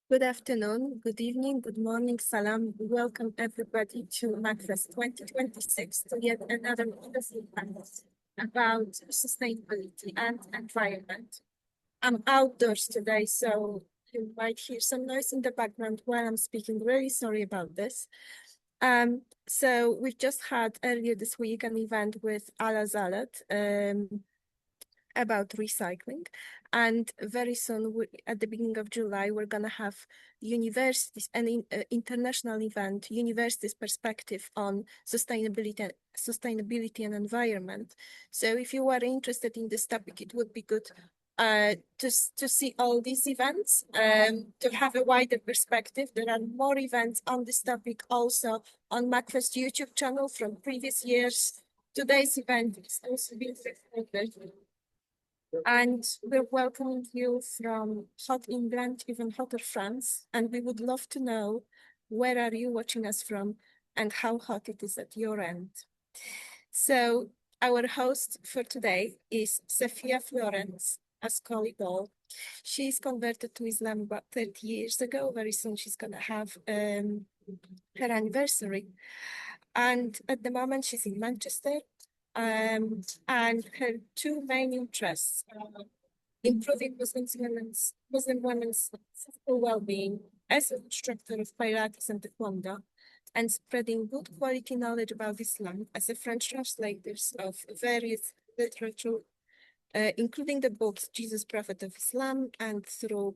Good afternoon, good evening, good morning, salam. Welcome everybody to MACFEST 2026 to yet another wonderful panel about sustainability and environment. I'm outdoors today, so you might hear some noise in the background while I'm speaking. Really sorry about this. So we've just had earlier this week an event with Ala Zalat, about recycling. And very soon, at the beginning of July, we're going to have universities, an international event, universities' perspective on sustainability and environment. So if you are interested in this topic, it would be good to see all these events, to have a wider perspective. There are more events on this topic also on MACFEST YouTube channel from previous years. Today's event is also being recorded. And we're welcoming you from hot England, even hotter France. And we would love to know where are you watching us from and how hot it is at your end. So our host for today is Safia Florence Ascoli-Ball. She's converted to Islam about 30 years ago. Very soon she's going to have her anniversary. And at the moment she's in Manchester. And her two main interests are improving Muslim women's physical well-being as an instructor of Pilates and Taekwondo, and spreading good quality knowledge about Islam as a French translator of various literature, including the books Jesus, Prophet of Islam, and through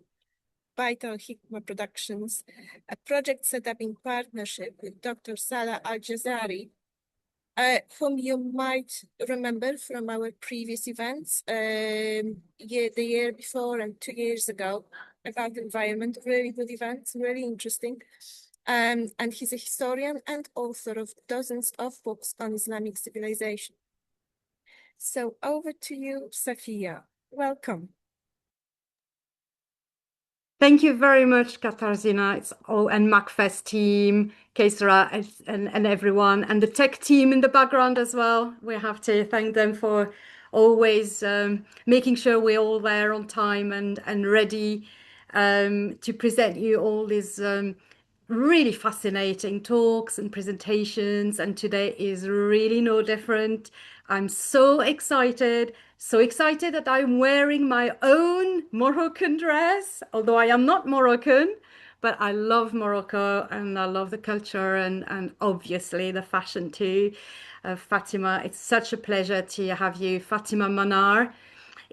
Bayt Al-Hikma Productions, a project set up in partnership with Dr. Salah Al-Jazari, whom you might remember from our previous events, the year before and 2 years ago about the environment. Really good events, really interesting. And he's a historian and author of dozens of books on Islamic civilization. So over to you, Safia. Welcome. Thank you very much, Katarzyna. And MACFEST team, Kesra, and everyone, and the tech team in the background as well. We have to thank them for always making sure we're all there on time and ready to present you all these really fascinating talks and presentations. And today is really no different. I'm so excited that I'm wearing my own Moroccan dress, although I am not Moroccan, but I love Morocco and I love the culture and obviously the fashion too. Fatima, it's such a pleasure to have you. Fatima Manar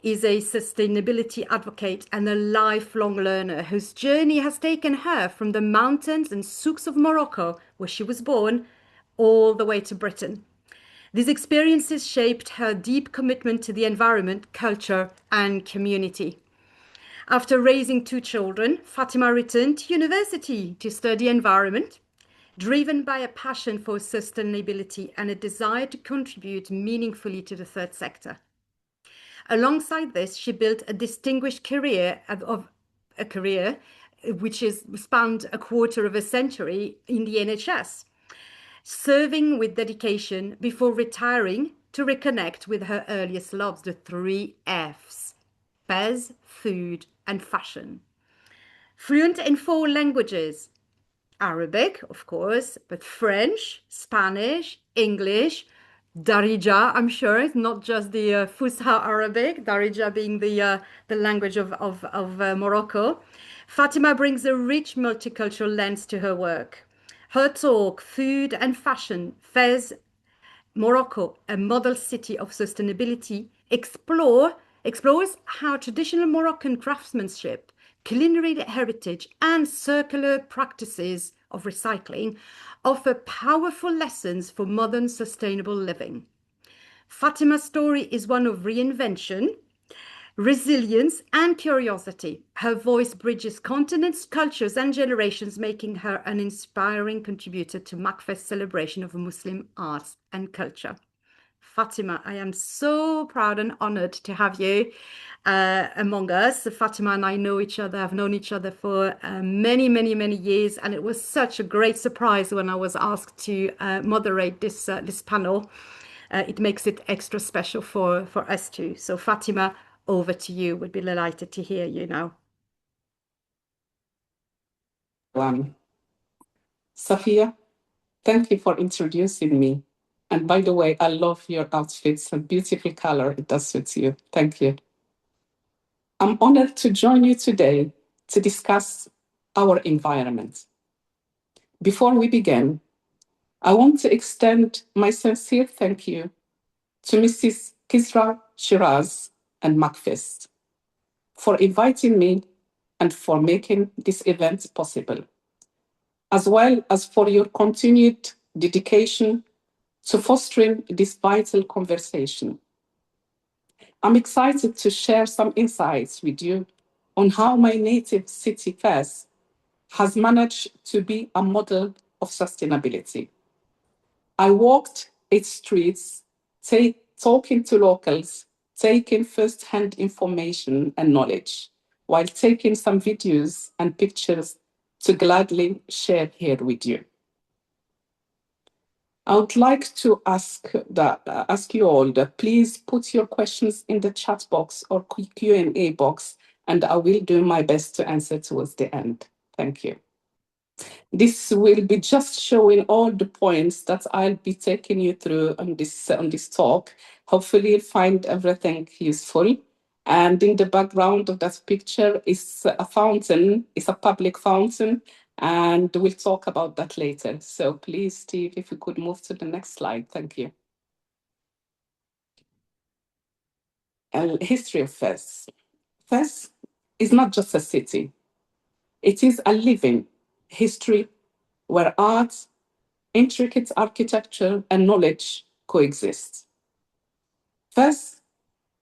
is a sustainability advocate and a lifelong learner whose journey has taken her from the mountains and souks of Morocco, where she was born, all the way to Britain. These experiences shaped her deep commitment to the environment, culture, and community. After raising two children, Fatima returned to university to study environment, driven by a passion for sustainability and a desire to contribute meaningfully to the third sector. Alongside this, she built a distinguished career which is spanned a quarter of a century in the NHS, serving with dedication before retiring to reconnect with her earliest loves, the three F's: Fez, food, and fashion. Fluent in 4 languages, Arabic, of course, but French, Spanish, English, Darija, I'm sure, it's not just the Fusha Arabic, Darija being the language of Morocco. Fatima brings a rich multicultural lens to her work. Her talk, Food and Fashion, Fez, Morocco, a model city of sustainability, explores how traditional Moroccan craftsmanship, culinary heritage, and circular practices of recycling offer powerful lessons for modern sustainable living. Fatima's story is one of reinvention, resilience, and curiosity. Her voice bridges continents, cultures, and generations, making her an inspiring contributor to MACFEST's celebration of Muslim arts and culture. Fatima, I am so proud and honored to have you among us. Fatima and I know each other, have known each other for many, many, many years, and it was such a great surprise when I was asked to moderate this panel. It makes it extra special for us too. So Fatima, over to you. Would be delighted to hear you now. Safia, thank you for introducing me. And by the way, I love your outfits, a beautiful color. It does suit you. Thank you. I'm honored to join you today to discuss our environment. Before we begin, I want to extend my sincere thank you to Mrs. Kisra Shiraz and MACFEST for inviting me and for making this event possible, as well as for your continued dedication to fostering this vital conversation. I'm excited to share some insights with you on how my native city, Fez, has managed to be a model of sustainability. I walked its streets, talking to locals, taking first-hand information and knowledge, while taking some videos and pictures to gladly share here with you. I would like to ask you all that please put your questions in the chat box or Q&A box, and I will do my best to answer towards the end. Thank you. This will be just showing all the points that I'll be taking you through on this talk. Hopefully you'll find everything useful. And in the background of that picture is a fountain, it's a public fountain, and we'll talk about that later. So please, Steve, if you could move to the next slide. Thank you. History of Fez. Fez is not just a city. It is a living history where art, intricate architecture, and knowledge coexist. Fez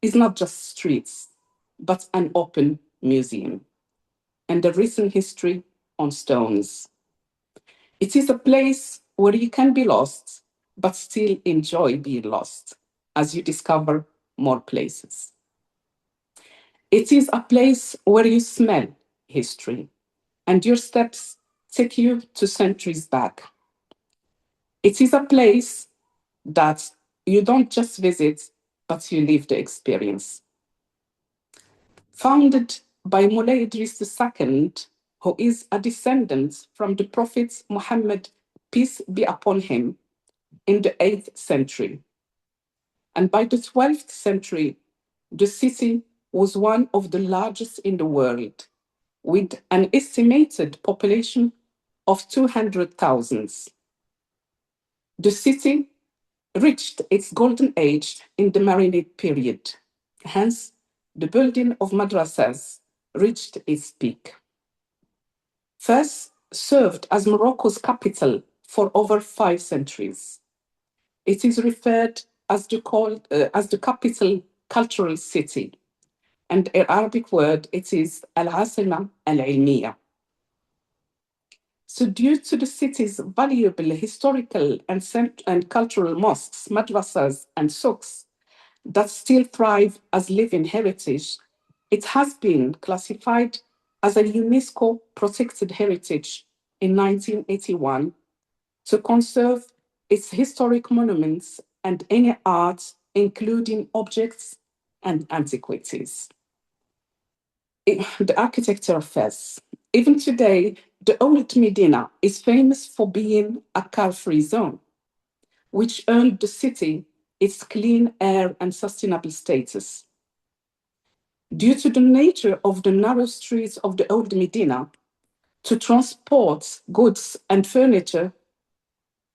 is not just streets, but an open museum and a recent history on stones. It is a place where you can be lost, but still enjoy being lost as you discover more places. It is a place where you smell history and your steps take you to centuries back. It is a place that you don't just visit, but you live the experience. Founded by Mulay Idris II, who is a descendant from the Prophet Muhammad, peace be upon him, in the 8th century. And by the 12th century, the city was one of the largest in the world, with an estimated population of 200,000. The city reached its golden age in the Marinid period. Hence, the building of madrasas reached its peak. Fez served as Morocco's capital for over 5 centuries. It is referred as the capital cultural city. And in Arabic word, it is Al-Asima Al-Ilmiya. So due to the city's valuable historical and cultural mosques, madrasas, and souks that still thrive as living heritage, it has been classified as a UNESCO protected heritage in 1981 to conserve its historic monuments and any art, including objects and antiquities. The architecture of Fez. Even today, the old Medina is famous for being a car-free zone, which earned the city its clean air and sustainable status. Due to the nature of the narrow streets of the old Medina, to transport goods and furniture,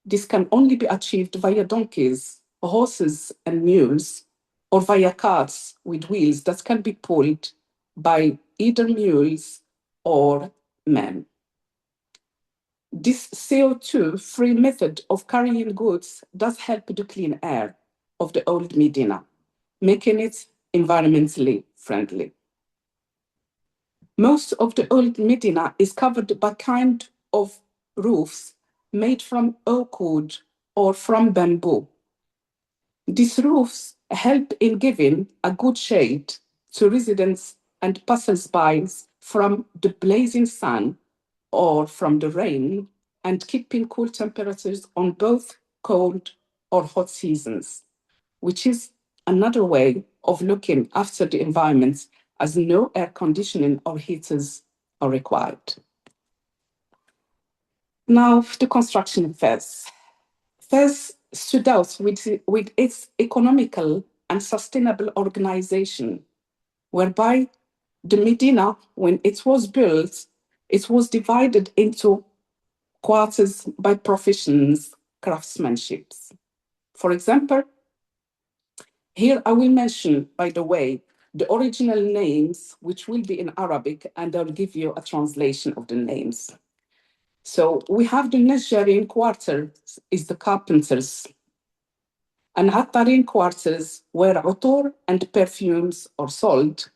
this can only be achieved via donkeys, horses, and mules, or via carts with wheels that can be pulled by either mules or men. This CO2-free method of carrying goods does help the clean air of the old Medina, making it environmentally friendly. Most of the old Medina is covered by kind of roofs made from oak wood or from bamboo. These roofs help in giving a good shade to residents and passers-by from the blazing sun or from the rain, and keeping cool temperatures on both cold or hot seasons, which is another way of looking after the environment, as no air conditioning or heaters are required. Now, the construction of Fez. Fez stood out with its economical and sustainable organization, whereby the Medina, when it was built, it was divided into quarters by professions, craftsmanship. For example, here I will mention, by the way, the original names, which will be in Arabic, and I'll give you a translation of the names. So we have the Najarian quarter, is the carpenters, and Attarin quarters, where utur and perfumes are sold.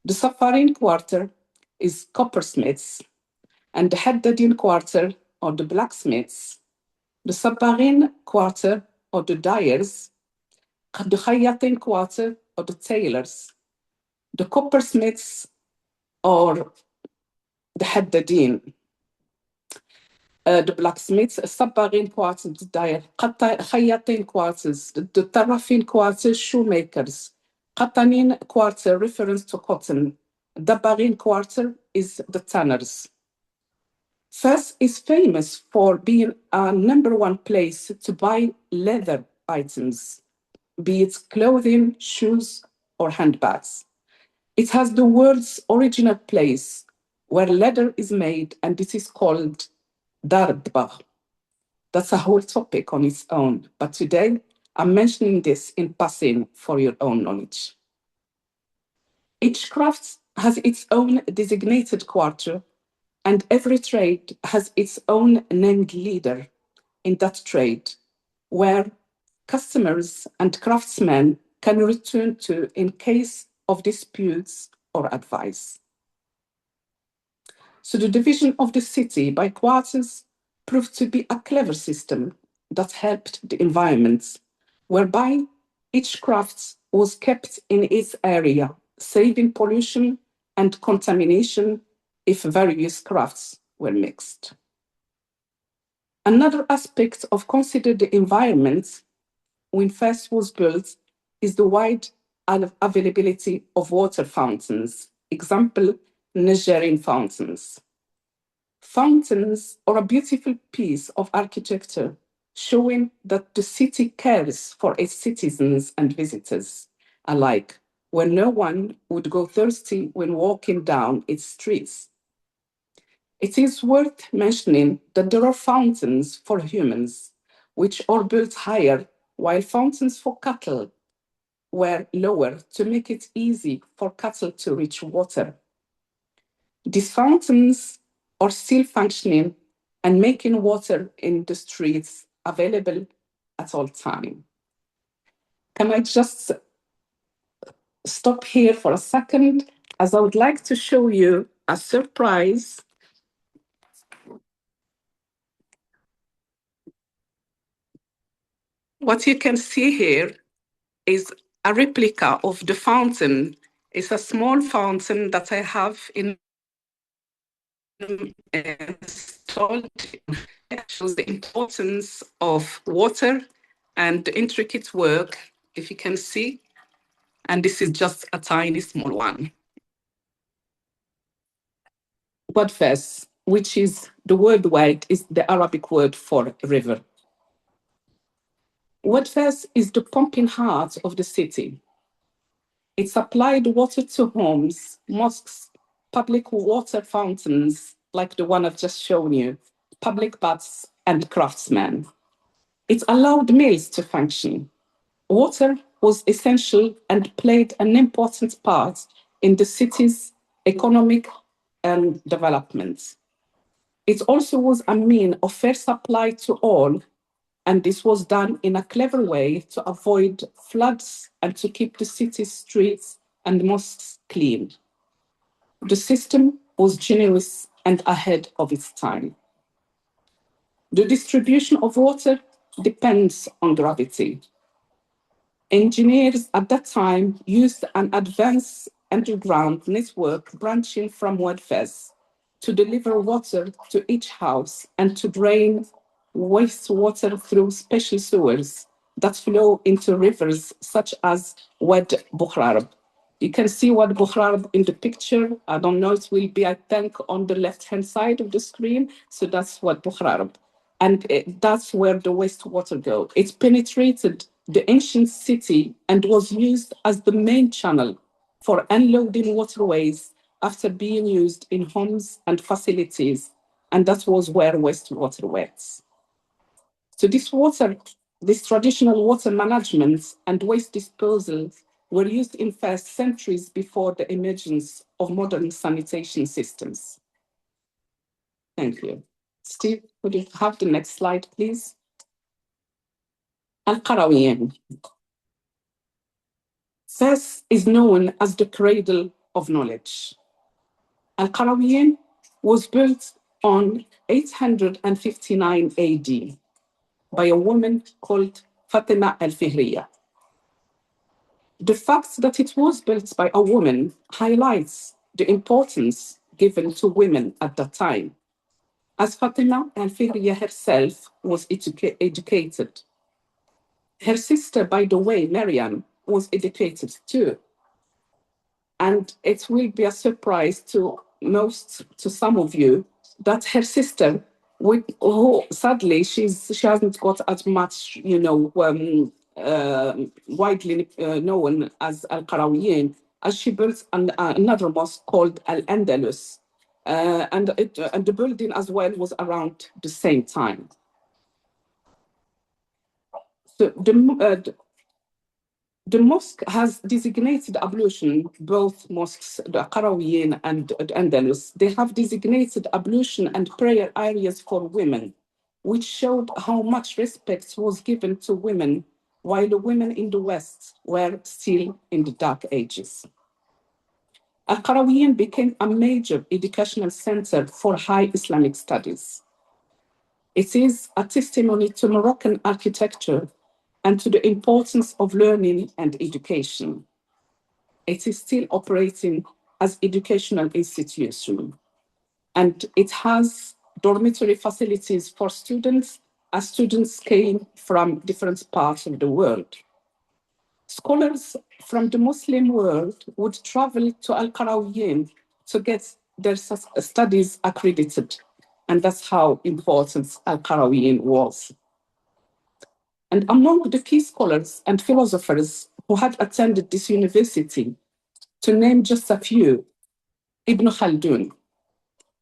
The Safarin quarter is coppersmiths, and the Haddadin quarter are the blacksmiths. The Sabarin quarter are the dyers. The Khayatin quarter are the tailors. The coppersmiths are the Haddadin. The blacksmiths, Sabarin quarters, the dyer, Khayatin quarters, the Tarafin quarters, shoemakers. Qatanin quarter, reference to cotton. Dabarin quarter is the tanners. Fez is famous for being a #1 place to buy leather items, be it clothing, shoes, or handbags. It has the world's original place where leather is made, and this is called Dardbagh. That's a whole topic on its own, but today I'm mentioning this in passing for your own knowledge. Each craft has its own designated quarter, and every trade has its own named leader in that trade, where customers and craftsmen can return to in case of disputes or advice. So the division of the city by quarters proved to be a clever system that helped the environment, whereby each craft was kept in its area, saving pollution and contamination if various crafts were mixed. Another aspect of consider the environment when Fez was built is the wide availability of water fountains. Example, Nigerian fountains. Fountains are a beautiful piece of architecture showing that the city cares for its citizens and visitors alike, where no one would go thirsty when walking down its streets. It is worth mentioning that there are fountains for humans, which are built higher, while fountains for cattle were lower to make it easy for cattle to reach water. These fountains are still functioning and making water in the streets available at all times. Can I just stop here for a second, as I would like to show you a surprise. What you can see here is a replica of the fountain. It's a small fountain that I have installed. It shows the importance of water and the intricate work, if you can see. And this is just a tiny small one. Wadfes, which is the word wide, is the Arabic word for river. Wadfes is the pumping heart of the city. It supplied water to homes, mosques, public water fountains, like the one I've just shown you, public baths, and craftsmen. It allowed mills to function. Water was essential and played an important part in the city's economic development. It also was a means of fair supply to all, and this was done in a clever way to avoid floods and to keep the city's streets and mosques clean. The system was generous and ahead of its time. The distribution of water depends on gravity. Engineers at that time used an advanced underground network branching from Wadfes to deliver water to each house and to drain wastewater through special sewers that flow into rivers such as Wad Bukhrarab. You can see Wad Bukhrab in the picture. I don't know, it will be, I think, on the left-hand side of the screen. So that's Wad Bukhrab. And that's where the wastewater go. It penetrated the ancient city and was used as the main channel for unloading waterways after being used in homes and facilities. And that was where wastewater went. So this traditional water management and waste disposal were used in Fes centuries before the emergence of modern sanitation systems. Thank you. Steve, would you have the next slide, please? Al-Qarawiyyin. Fes is known as the cradle of knowledge. Al-Qarawiyyin was built on 859 AD by a woman called Fatima al-Fihriya. The fact that it was built by a woman highlights the importance given to women at that time, as Fatima al-Fihriya herself was educated. Her sister, by the way, Maryam, was educated too. And it will be a surprise to some of you that her sister, who sadly she hasn't got as much, widely known as Al-Qarawiyyin, as she built another mosque called Al-Andalus. And the building as well was around the same time. So the mosque has designated ablution, both mosques, the Qarawiyyin and Andalus, they have designated ablution and prayer areas for women, which showed how much respect was given to women while the women in the West were still in the Dark Ages. Al-Qarawiyyin became a major educational center for high Islamic studies. It is a testimony to Moroccan architecture and to the importance of learning and education. It is still operating as educational institution, and it has dormitory facilities for students as students came from different parts of the world. Scholars from the Muslim world would travel to Al-Qarawiyyin to get their studies accredited, and that's how important Al-Qarawiyyin was. And among the key scholars and philosophers who had attended this university, to name just a few, Ibn Khaldun,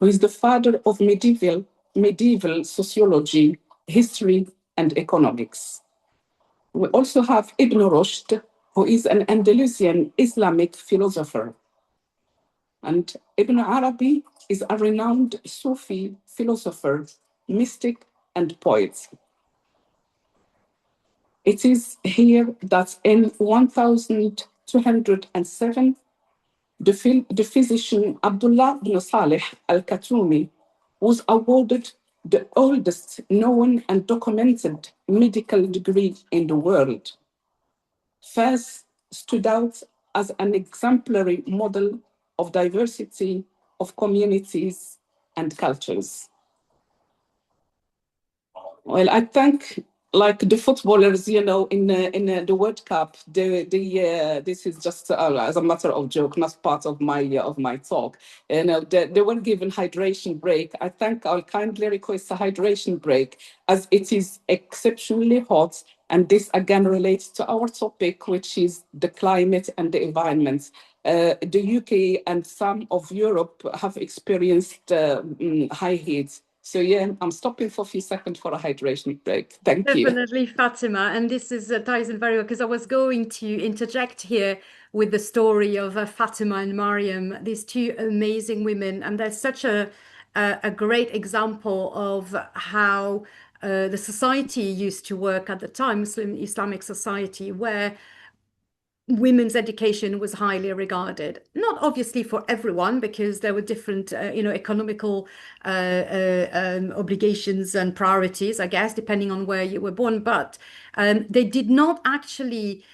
who is the father of medieval sociology, history, and economics. We also have Ibn Rushd, who is an Andalusian Islamic philosopher. And Ibn Arabi is a renowned Sufi philosopher, mystic, and poet. It is here that in 1207, the physician Abdullah ibn Salih al-Khatumi was awarded the oldest known and documented medical degree in the world. Fez stood out as an exemplary model of diversity of communities and cultures. Well, I think, like the footballers, in the World Cup, this is just as a matter of joke, not part of my talk. They were given hydration break. I think I'll kindly request a hydration break, as it is exceptionally hot, and this again relates to our topic, which is the climate and the environment. The UK and some of Europe have experienced high heat. So yeah, I'm stopping for a few seconds for a hydration break. Thank you. Definitely, Fatima. And this is ties in very well, because I was going to interject here with the story of Fatima and Mariam, these two amazing women. And there's such a great example of how the society used to work at the time, Islamic society, where women's education was highly regarded. Not obviously for everyone, because there were different, economical obligations and priorities, I guess, depending on where you were born. But they did not actually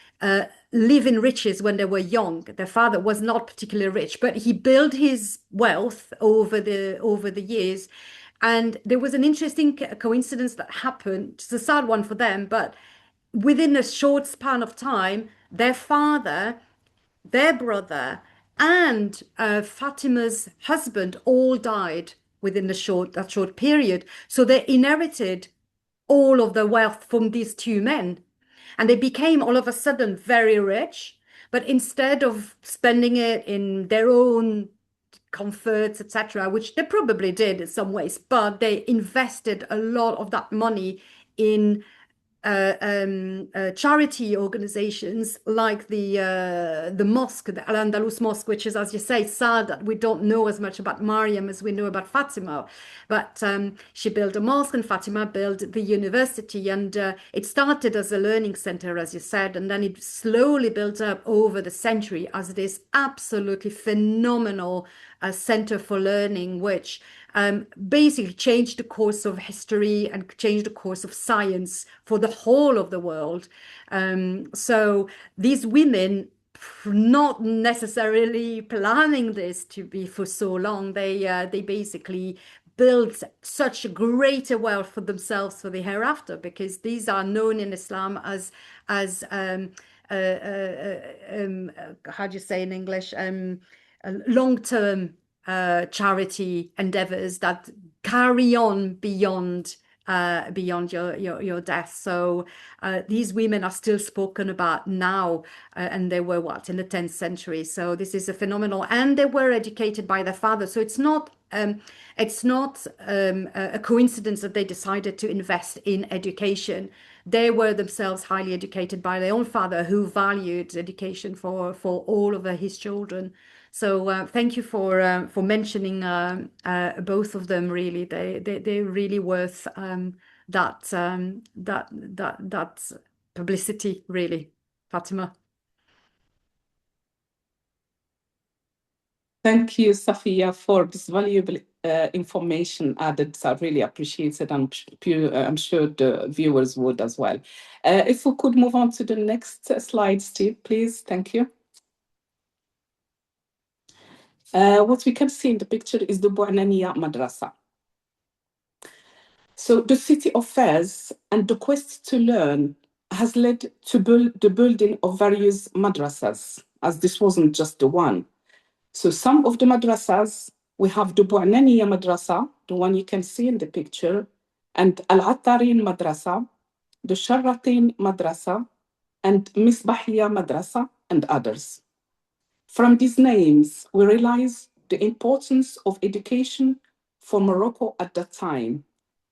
live in riches when they were young. Their father was not particularly rich, but he built his wealth over the years. And there was an interesting coincidence that happened. It's a sad one for them, but within a short span of time, their father their brother, and Fatima's husband all died within that short period. So they inherited all of the wealth from these two men. And they became all of a sudden very rich. But instead of spending it in their own comforts, etc., which they probably did in some ways, but they invested a lot of that money in charity organizations like the mosque, the Al-Andalus Mosque, which is, as you say, sad that we don't know as much about Mariam as we know about Fatima. But she built a mosque and Fatima built the university. And it started as a learning center, as you said, and then it slowly built up over the century as this absolutely phenomenal center for learning, which basically changed the course of history and changed the course of science for the whole of the world. So these women, not necessarily planning this to be for so long, they basically built such a greater wealth for themselves for the hereafter, because these are known in Islam as how do you say in English, long-term charity endeavors that carry on beyond your death. So these women are still spoken about now, and they were in the 10th century. So this is a phenomenal, and they were educated by their father. So it's not a coincidence that they decided to invest in education. They were themselves highly educated by their own father, who valued education for all of his children. So thank you for mentioning both of them. Really, they're really worth that publicity. Really, Fatima. Thank you, Safia, for this valuable information added. I really appreciate it. I'm sure the viewers would as well. If we could move on to the next slide, Steve, please. Thank you. What we can see in the picture is the Bouanania Madrasa. So the city of Fez and the quest to learn has led to the building of various madrasas, as this wasn't just the one. So some of the madrasas, we have the Bouanania Madrasa, the one you can see in the picture, and Al-Attarin Madrasa, the Sharratin Madrasa, and Misbahia Madrasa, and others. From these names, we realize the importance of education for Morocco at that time,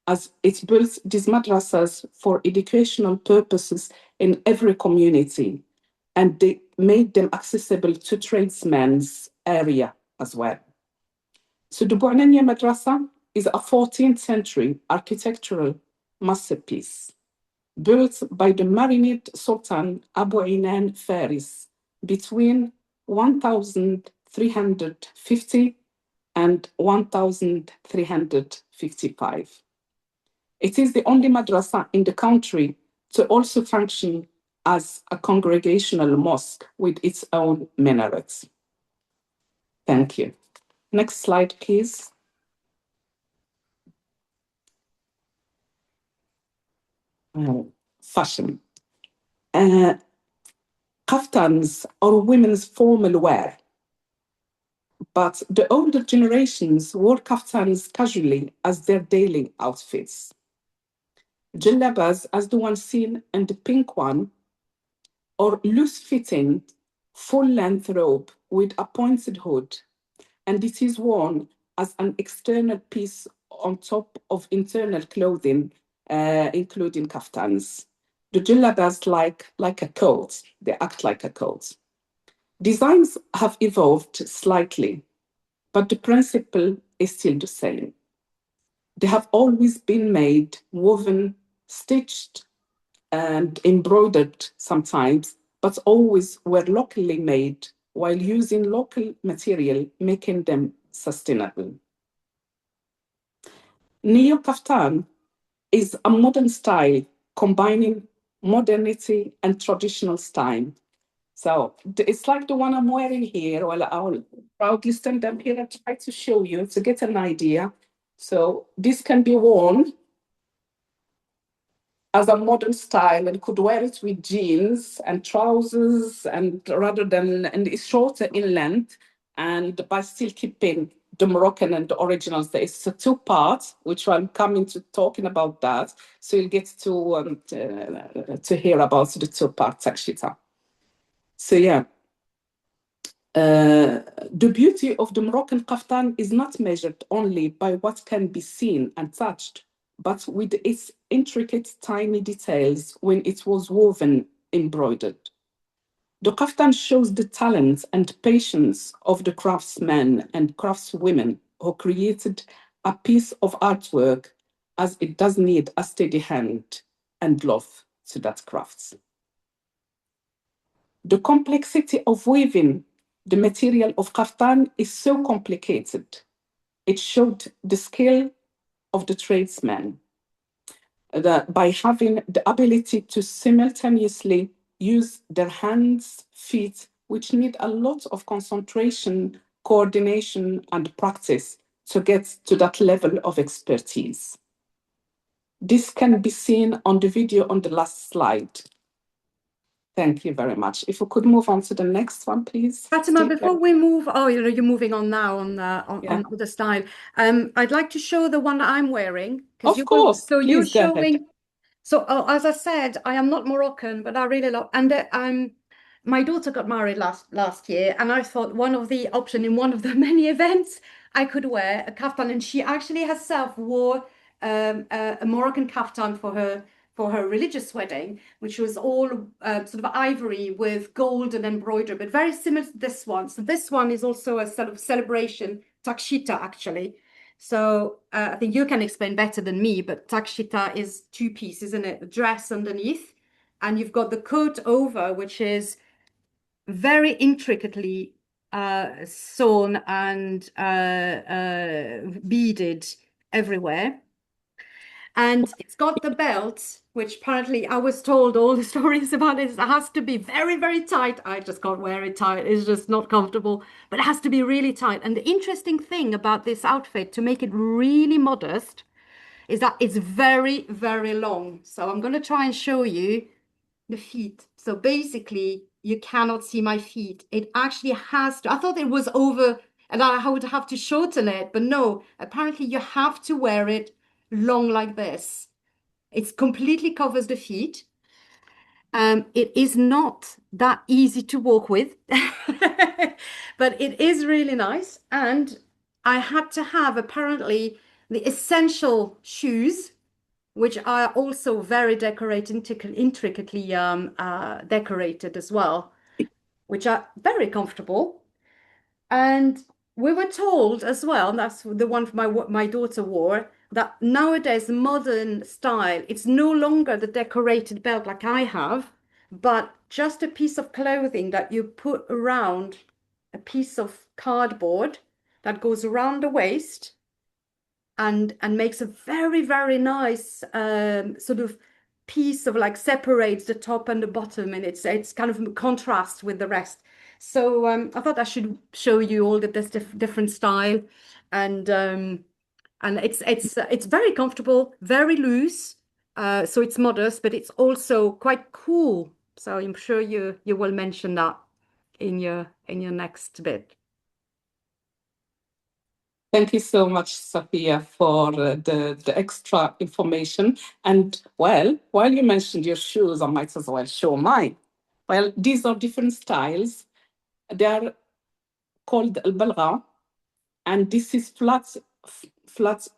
as it built these madrasas for educational purposes in every community, and they made them accessible to tradesmen's area as well. So the Bouanania Madrasa is a 14th century architectural masterpiece built by the Marinid Sultan Abu Inan Faris between 1350 and 1355. It is the only madrasa in the country to also function as a congregational mosque with its own minarets. Thank you. Next slide, please. Fashion. Kaftans are women's formal wear, but the older generations wore kaftans casually as their daily outfits. Jillabas, as the one seen in the pink one, or loose-fitting, full-length robe with a pointed hood, and it is worn as an external piece on top of internal clothing, including kaftans. The jillabas like a coat, they act like a coat. Designs have evolved slightly, but the principle is still the same. They have always been made, woven, stitched, and embroidered sometimes, but always were locally made while using local material, making them sustainable. Neo kaftan is a modern style combining modernity and traditional style. So it's like the one I'm wearing here. Well, I'll proudly stand up here and try to show you to get an idea. So this can be worn as a modern style and could wear it with jeans and trousers, and it's shorter in length, and by still keeping the Moroccan and the originals. There is a two parts, which I'm coming to talking about that. So you'll get to hear about the two parts, Takshita. So yeah. The beauty of the Moroccan kaftan is not measured only by what can be seen and touched, but with its intricate tiny details when it was woven, embroidered. The kaftan shows the talent and patience of the craftsmen and craftswomen who created a piece of artwork, as it does need a steady hand and love to that craft. The complexity of weaving the material of kaftan is so complicated. It showed the skill of the tradesmen by having the ability to simultaneously use their hands, feet, which need a lot of concentration, coordination, and practice to get to that level of expertise. This can be seen on the video on the last slide. Thank you very much. If we could move on to the next one, please. Fatima, before we move, you're moving on now on the style. I'd like to show the one that I'm wearing. Of course. So please you're go showing. ahead. So as I said, I am not Moroccan, but I really love. And my daughter got married last year, and I thought one of the option in one of the many events I could wear a kaftan, and she actually herself wore a Moroccan kaftan for her religious wedding, which was all sort of ivory with golden embroidery, but very similar to this one. So this one is also a sort of celebration, takshita actually. So I think you can explain better than me, but takshita is two pieces, isn't it? A dress underneath, and you've got the coat over, which is very intricately sewn and beaded everywhere. And it's got the belt, which apparently I was told all the stories about it. It has to be very, very tight. I just can't wear it tight. It's just not comfortable, but it has to be really tight. And the interesting thing about this outfit, to make it really modest, is that it's very, very long. So I'm going to try and show you the feet. So basically, you cannot see my feet. It actually has to. I thought it was over and I would have to shorten it, but no, apparently you have to wear it long like this. It completely covers the feet. It is not that easy to walk with, but it is really nice. And I had to have apparently the essential shoes, which are also very intricately decorated as well, which are very comfortable. And we were told as well, and that's the one my daughter wore, that nowadays modern style, it's no longer the decorated belt like I have, but just a piece of clothing that you put around a piece of cardboard that goes around the waist and makes a very, very nice sort of piece of like separates the top and the bottom, and it's kind of contrast with the rest. So I thought I should show you all this different style, and it's very comfortable, very loose, so it's modest, but it's also quite cool. So I'm sure you will mention that in your next bit. Thank you so much, Safia, for the extra information. And well, while you mentioned your shoes, I might as well show mine. Well, these are different styles. They are called al-balgha, and this is flat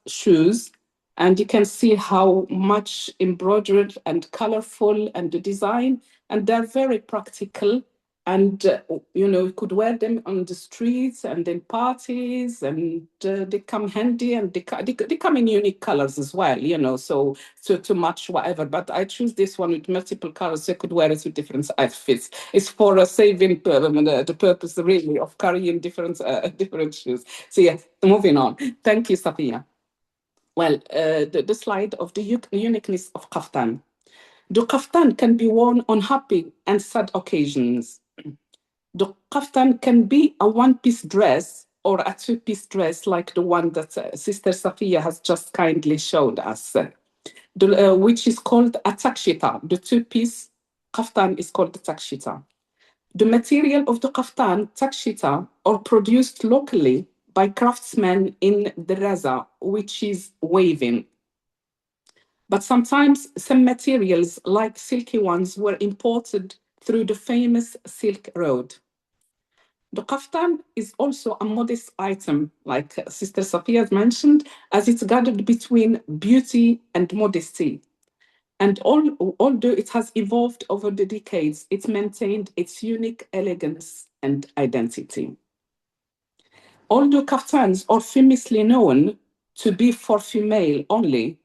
shoes. And you can see how much embroidered and colorful and the design, and they're very practical. And, you could wear them on the streets and in parties, and they come handy, and they come in unique colors as well, so to match whatever. But I choose this one with multiple colors so I could wear it with different outfits. It's for saving the purpose, really, of carrying different shoes. So, yeah, moving on. Thank you, Safia. Well, the slide of the uniqueness of kaftan. The kaftan can be worn on happy and sad occasions. The kaftan can be a one-piece dress or a two-piece dress like the one that Sister Safia has just kindly showed us. which is called a takshita. The two-piece kaftan is called the takshita. The material of the kaftan, takshita, are produced locally by craftsmen in the raza, which is weaving. But sometimes some materials, like silky ones, were imported through the famous Silk Road. The kaftan is also a modest item, like Sister Safia mentioned, as it's gathered between beauty and modesty. And although it has evolved over the decades, it maintained its unique elegance and identity. Although kaftans are famously known to be for female only,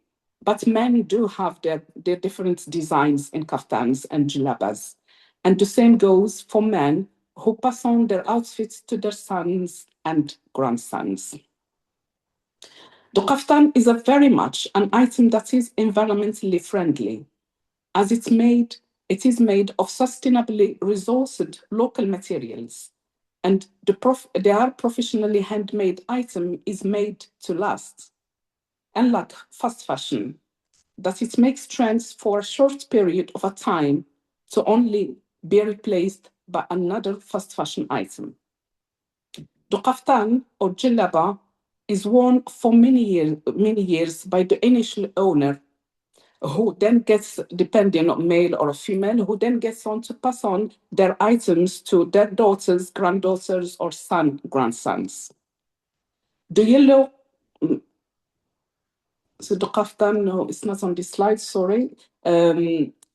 but men do have their different designs in kaftans and jilabas. And the same goes for men who pass on their outfits to their sons and grandsons. The kaftan is a very much an item that is environmentally friendly, as it is made of sustainably resourced local materials. And their professionally handmade item is made to last. Unlike fast fashion, that it makes trends for a short period of a time to only be replaced by another fast fashion item. The kaftan or jillaba is worn for many years by the initial owner, who then gets, depending on male or female, who then gets on to pass on their items to their daughters, granddaughters, or grandsons. The yellow, so the kaftan, no, it's not on this slide, sorry.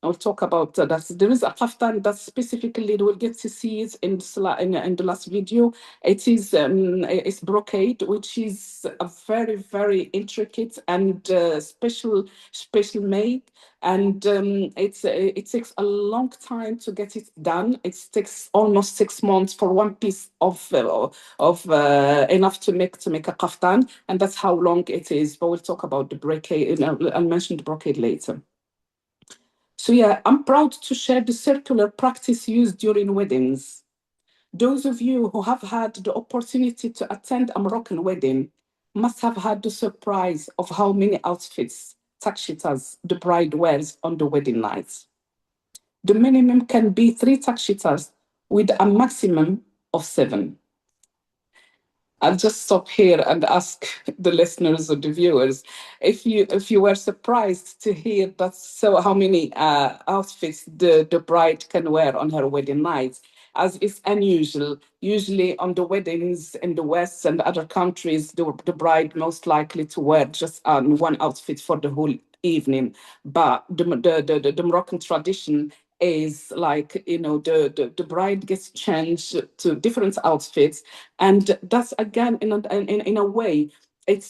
I'll talk about that. There is a kaftan that specifically we'll get to see it in the last video. It is it's brocade, which is a very, very intricate and special made. And it takes a long time to get it done. It takes almost 6 months for one piece of enough to make a kaftan, and that's how long it is. But we'll talk about the brocade. I'll mention the brocade later. So yeah, I'm proud to share the circular practice used during weddings. Those of you who have had the opportunity to attend a Moroccan wedding must have had the surprise of how many outfits, takshitas, the bride wears on the wedding night. The minimum can be 3 takshitas with a maximum of 7. I'll just stop here and ask the listeners or the viewers if you were surprised to hear that. So how many outfits the bride can wear on her wedding night, as is unusual. Usually on the weddings in the West and other countries, the bride most likely to wear just one outfit for the whole evening. But the Moroccan tradition is like, the bride gets changed to different outfits, and that's again in a way it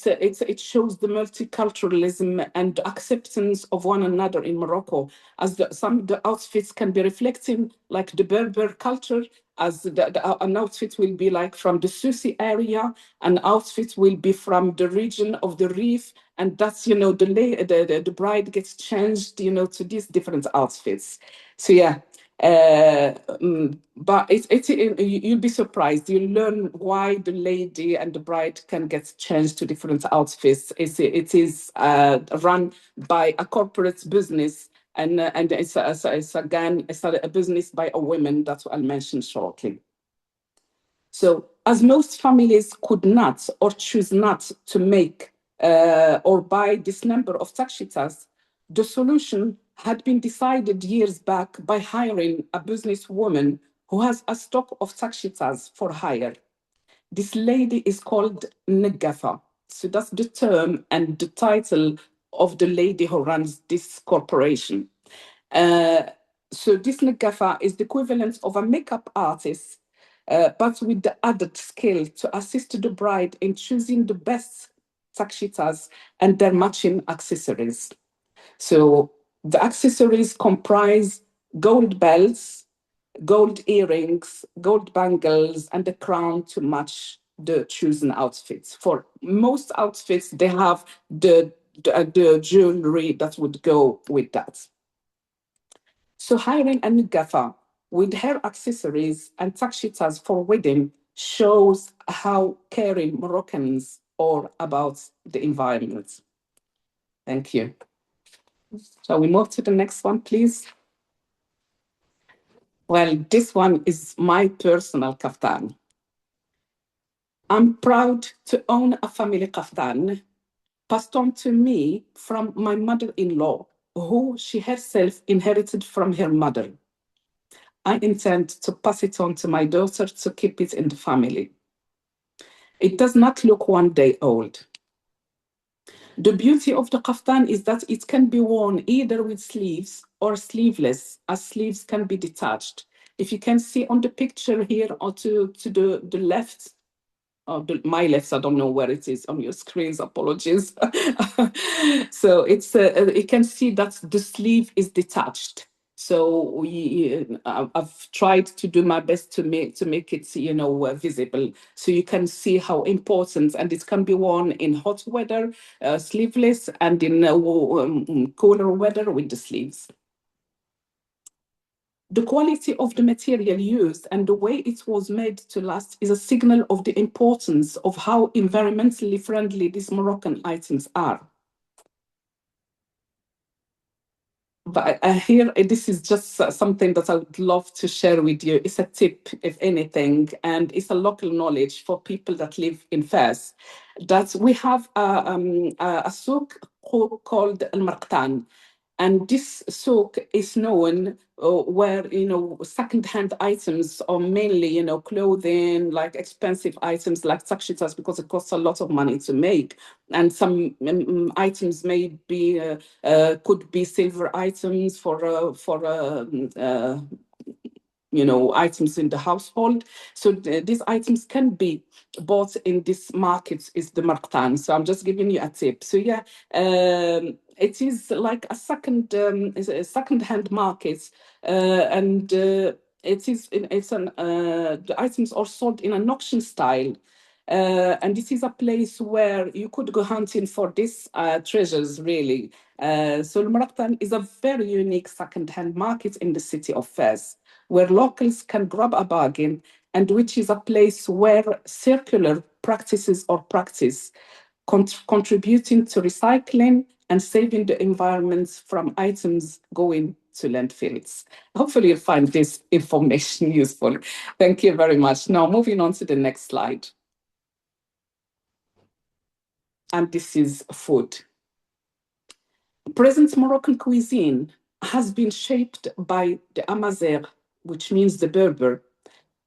shows the multiculturalism and acceptance of one another in Morocco, as some of the outfits can be reflecting like the Berber culture, as an outfit will be like from the Susi area, an outfit will be from the region of the Reef, and that's, the bride gets changed, to these different outfits. So yeah, but you'll be surprised. You'll learn why the lady and the bride can get changed to different outfits. It is run by a corporate business, and it's a business by a woman that I'll mention shortly. So, as most families could not or choose not to make or buy this number of takshitas, the solution had been decided years back by hiring a businesswoman who has a stock of takshitas for hire. This lady is called Negafa. So that's the term and the title of the lady who runs this corporation. So this Negafa is the equivalent of a makeup artist, but with the added skill to assist the bride in choosing the best takshitas and their matching accessories. So the accessories comprise gold belts, gold earrings, gold bangles, and a crown to match the chosen outfits. For most outfits, they have the jewelry that would go with that. So hiring a Negafa with her accessories and takshitas for wedding shows how caring Moroccans are about the environment. Thank you. Shall we move to the next one, please? Well, this one is my personal kaftan. I'm proud to own a family kaftan passed on to me from my mother-in-law, who she herself inherited from her mother. I intend to pass it on to my daughter to keep it in the family. It does not look 1 day old. The beauty of the kaftan is that it can be worn either with sleeves or sleeveless, as sleeves can be detached. If you can see on the picture here or to the left, my left, I don't know where it is on your screens, apologies. So it's you can see that the sleeve is detached. So I've tried to do my best to make it, visible, so you can see how important, and it can be worn in hot weather, sleeveless, and in cooler weather with the sleeves. The quality of the material used and the way it was made to last is a signal of the importance of how environmentally friendly these Moroccan items are. But here, this is just something that I would love to share with you. It's a tip, if anything, and it's a local knowledge for people that live in Fez, that we have a souk called Al-Marqtan. And this souk is known where, second-hand items are mainly, clothing, like expensive items like takshitas, because it costs a lot of money to make. And some items may be, could be silver items for items in the household. So these items can be bought in this market, is the Marqtan. So I'm just giving you a tip. So yeah, it is like a second-hand market, and the items are sold in an auction style. And this is a place where you could go hunting for these treasures, really. So Al-Marqtan is a very unique second-hand market in the city of Fez, where locals can grab a bargain, and which is a place where circular practices are practiced, contributing to recycling and saving the environment from items going to landfills. Hopefully you'll find this information useful. Thank you very much. Now, moving on to the next slide. And this is food. Present Moroccan cuisine has been shaped by the Amazigh, which means the Berber,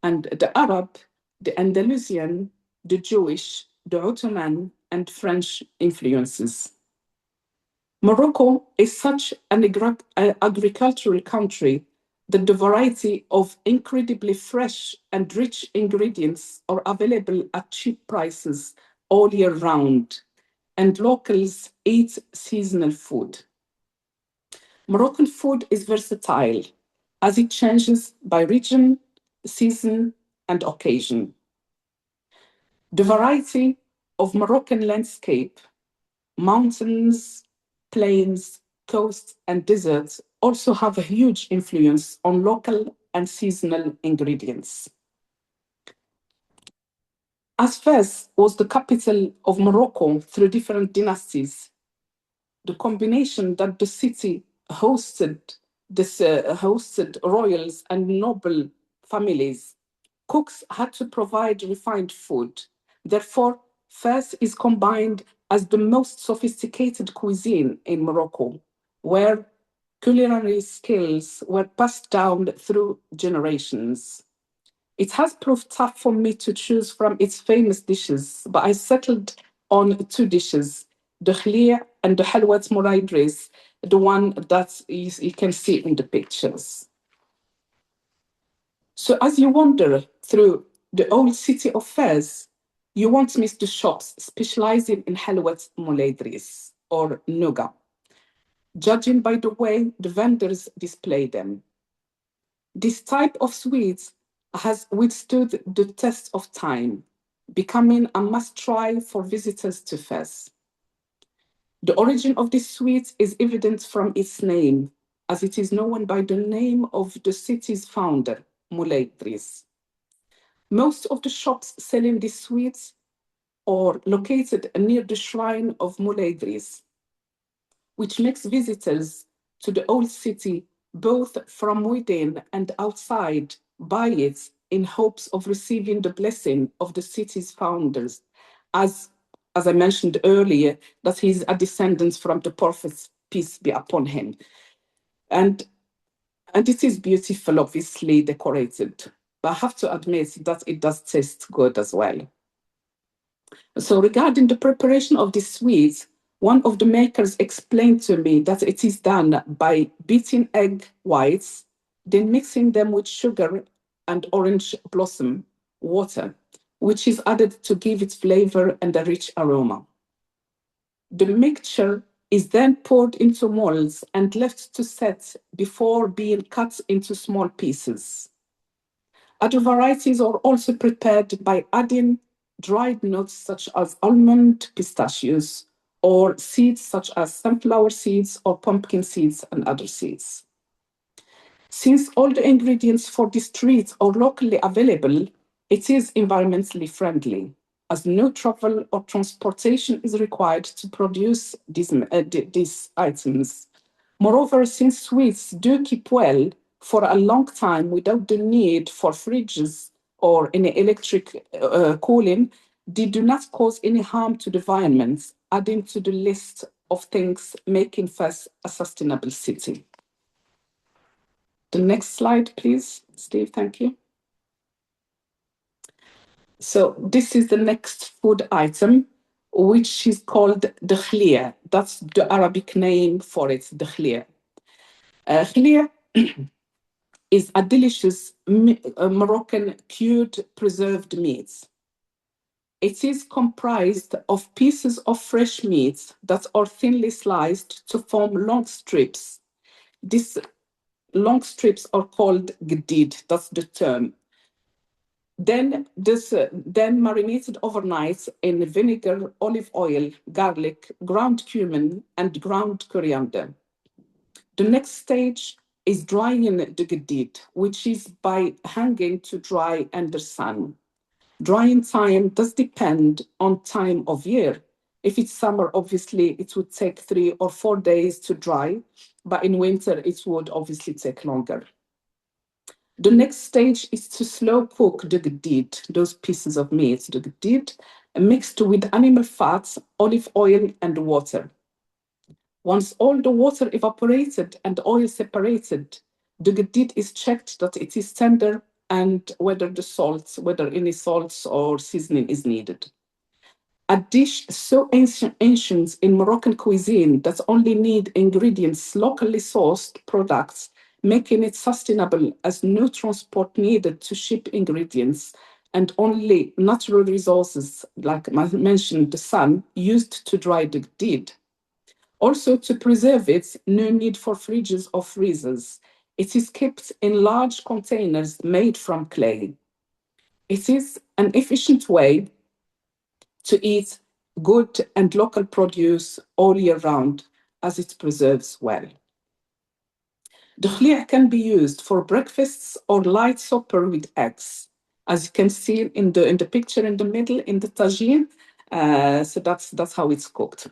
and the Arab, the Andalusian, the Jewish, the Ottoman, and French influences. Morocco is such an agricultural country that the variety of incredibly fresh and rich ingredients are available at cheap prices all year round, and locals eat seasonal food. Moroccan food is versatile as it changes by region, season, and occasion. The variety of Moroccan landscape, mountains, plains, coasts, and deserts also have a huge influence on local and seasonal ingredients. As Fez was the capital of Morocco through different dynasties, the combination that the city hosted royals and noble families, cooks had to provide refined food. Therefore, Fez is combined as the most sophisticated cuisine in Morocco, where culinary skills were passed down through generations. It has proved tough for me to choose from its famous dishes, but I settled on two dishes, the khlia and the halwat moulaydris, the one that you can see in the pictures. So as you wander through the old city of Fez, you won't miss the shops specializing in halwat moulaydris or nougat, judging by the way the vendors display them. This type of sweets has withstood the test of time, becoming a must-try for visitors to Fez. The origin of this sweet is evident from its name, as it is known by the name of the city's founder, Moulaydris. Most of the shops selling these sweets are located near the shrine of Moulaydris, which makes visitors to the old city, both from within and outside, buy it in hopes of receiving the blessing of the city's founders, as I mentioned earlier, that he's a descendant from the prophet, peace be upon him. And it is beautiful, obviously decorated, but I have to admit that it does taste good as well. So regarding the preparation of the sweets, one of the makers explained to me that it is done by beating egg whites, then mixing them with sugar and orange blossom water, which is added to give it flavor and a rich aroma. The mixture is then poured into molds and left to set before being cut into small pieces. Other varieties are also prepared by adding dried nuts such as almond, pistachios, or seeds such as sunflower seeds or pumpkin seeds and other seeds. Since all the ingredients for these treats are locally available, it is environmentally friendly, as no travel or transportation is required to produce these items. Moreover, since sweets do keep well for a long time without the need for fridges or any electric cooling, they do not cause any harm to the environment, adding to the list of things making Fes a sustainable city. The next slide, please, Steve, thank you. So this is the next food item, which is called the khlia. That's the Arabic name for it, the khlia. Khlia is a delicious Moroccan cured preserved meat. It is comprised of pieces of fresh meat that are thinly sliced to form long strips. These long strips are called gdid, that's the term. Then marinated overnight in vinegar, olive oil, garlic, ground cumin, and ground coriander. The next stage is drying the gdid, which is by hanging to dry under sun. Drying time does depend on time of year. If it's summer, obviously, it would take 3 or 4 days to dry, but in winter, it would obviously take longer. The next stage is to slow cook the gdid, those pieces of meat, the gdid, mixed with animal fats, olive oil, and water. Once all the water evaporated and oil separated, the gdid is checked that it is tender and whether any salts or seasoning is needed. A dish so ancient in Moroccan cuisine that only need ingredients locally sourced products, making it sustainable as no transport needed to ship ingredients and only natural resources, like I mentioned, the sun, used to dry the gdid. Also, to preserve it, no need for fridges or freezers. It is kept in large containers made from clay. It is an efficient way to eat good and local produce all year round, as it preserves well. The khlia can be used for breakfasts or light supper with eggs, as you can see in the picture in the middle, in the tagine. So that's how it's cooked.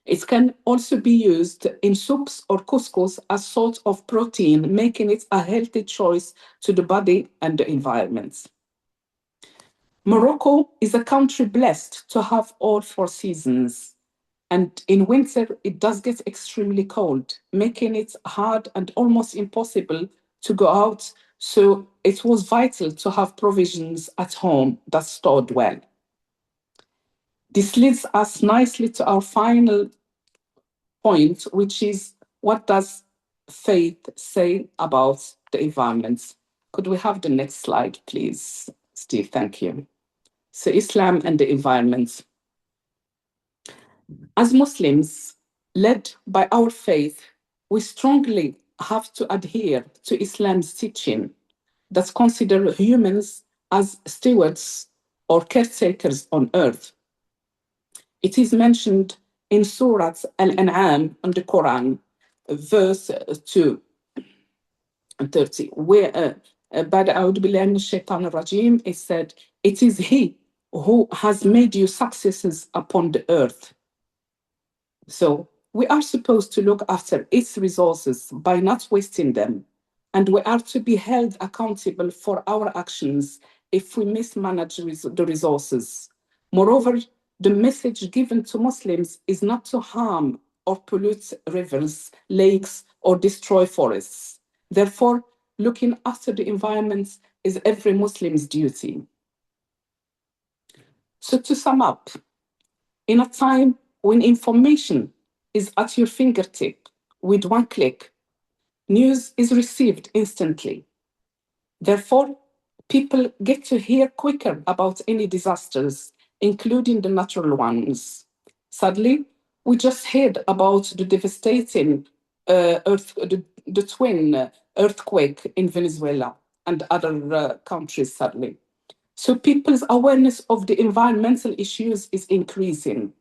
It can also be used in soups or couscous as sort of protein, making it a healthy choice to the body and the environment. Morocco is a country blessed to have all 4 seasons. And in winter, it does get extremely cold, making it hard and almost impossible to go out. So it was vital to have provisions at home that stored well. This leads us nicely to our final point, which is, what does faith say about the environment? Could we have the next slide, please, Steve? Thank you. So Islam and the environment. As Muslims, led by our faith, we strongly have to adhere to Islam's teaching that consider humans as stewards or caretakers on earth. It is mentioned in Surah Al-An'am in the Quran, verse 230, where بعد أعوذ بالله من الشيطان الرجيم, it said, "It is He who has made you successes upon the earth." So We are supposed to look after its resources by not wasting them, and we are to be held accountable for our actions if we mismanage the resources. Moreover, the message given to Muslims is not to harm or pollute rivers, lakes, or destroy forests. Therefore, looking after the environment is every Muslim's duty. So to sum up, in a time when information is at your fingertip with one click, news is received instantly. Therefore, people get to hear quicker about any disasters, including the natural ones. Sadly, we just heard about the devastating the twin earthquake in Venezuela and other countries, sadly. So people's awareness of the environmental issues is increasing.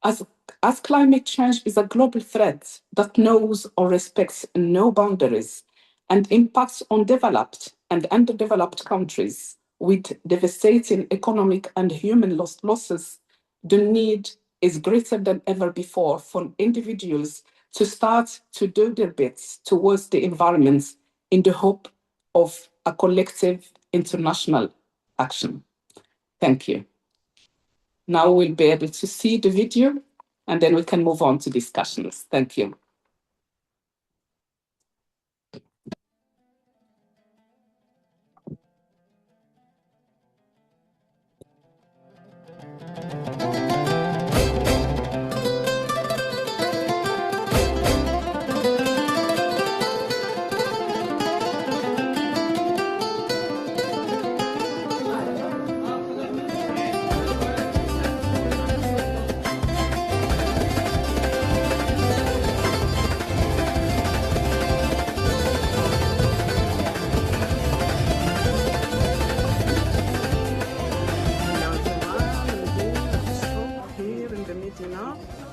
As climate change is a global threat that knows or respects no boundaries and impacts on developed and underdeveloped countries with devastating economic and human losses, the need is greater than ever before for individuals to start to do their bits towards the environment in the hope of a collective international action. Thank you. Now we'll be able to see the video and then we can move on to discussions. Thank you.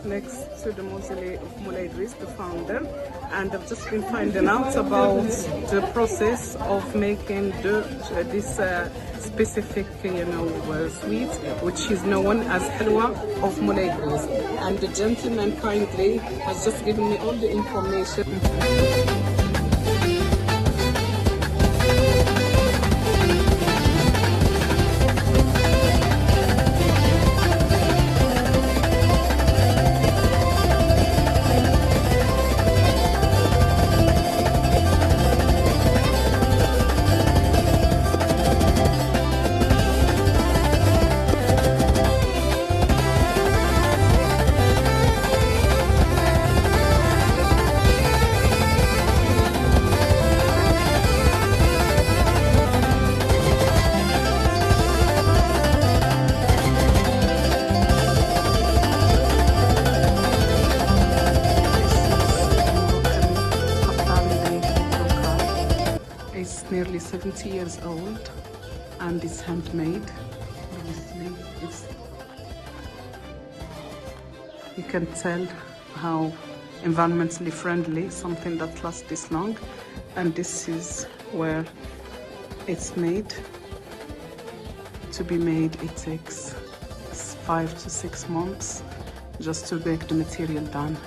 Next to the mausoleum of Morocco.This, the founder, and I've just been finding out about the process of making this specific, sweet, which is known as halwa of Morocco.This. And the gentleman kindly has just given me all the information. Nearly 70 years old and it's handmade. You can tell how environmentally friendly, something that lasts this long, and this is where it's made. To be made, it takes 5 to 6 months just to make the material done.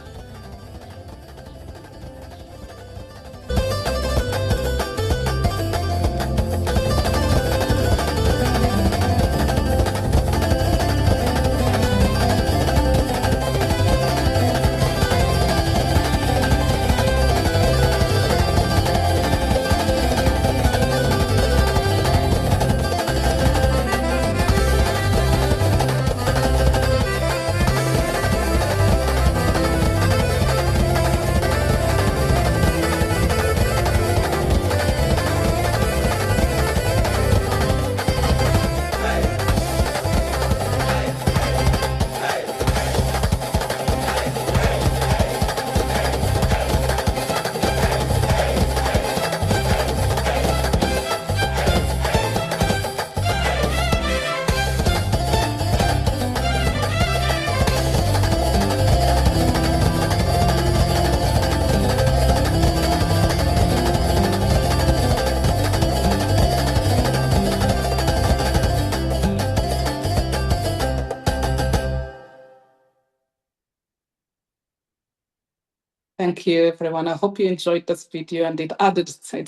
Thank you, everyone. I hope you enjoyed this video and it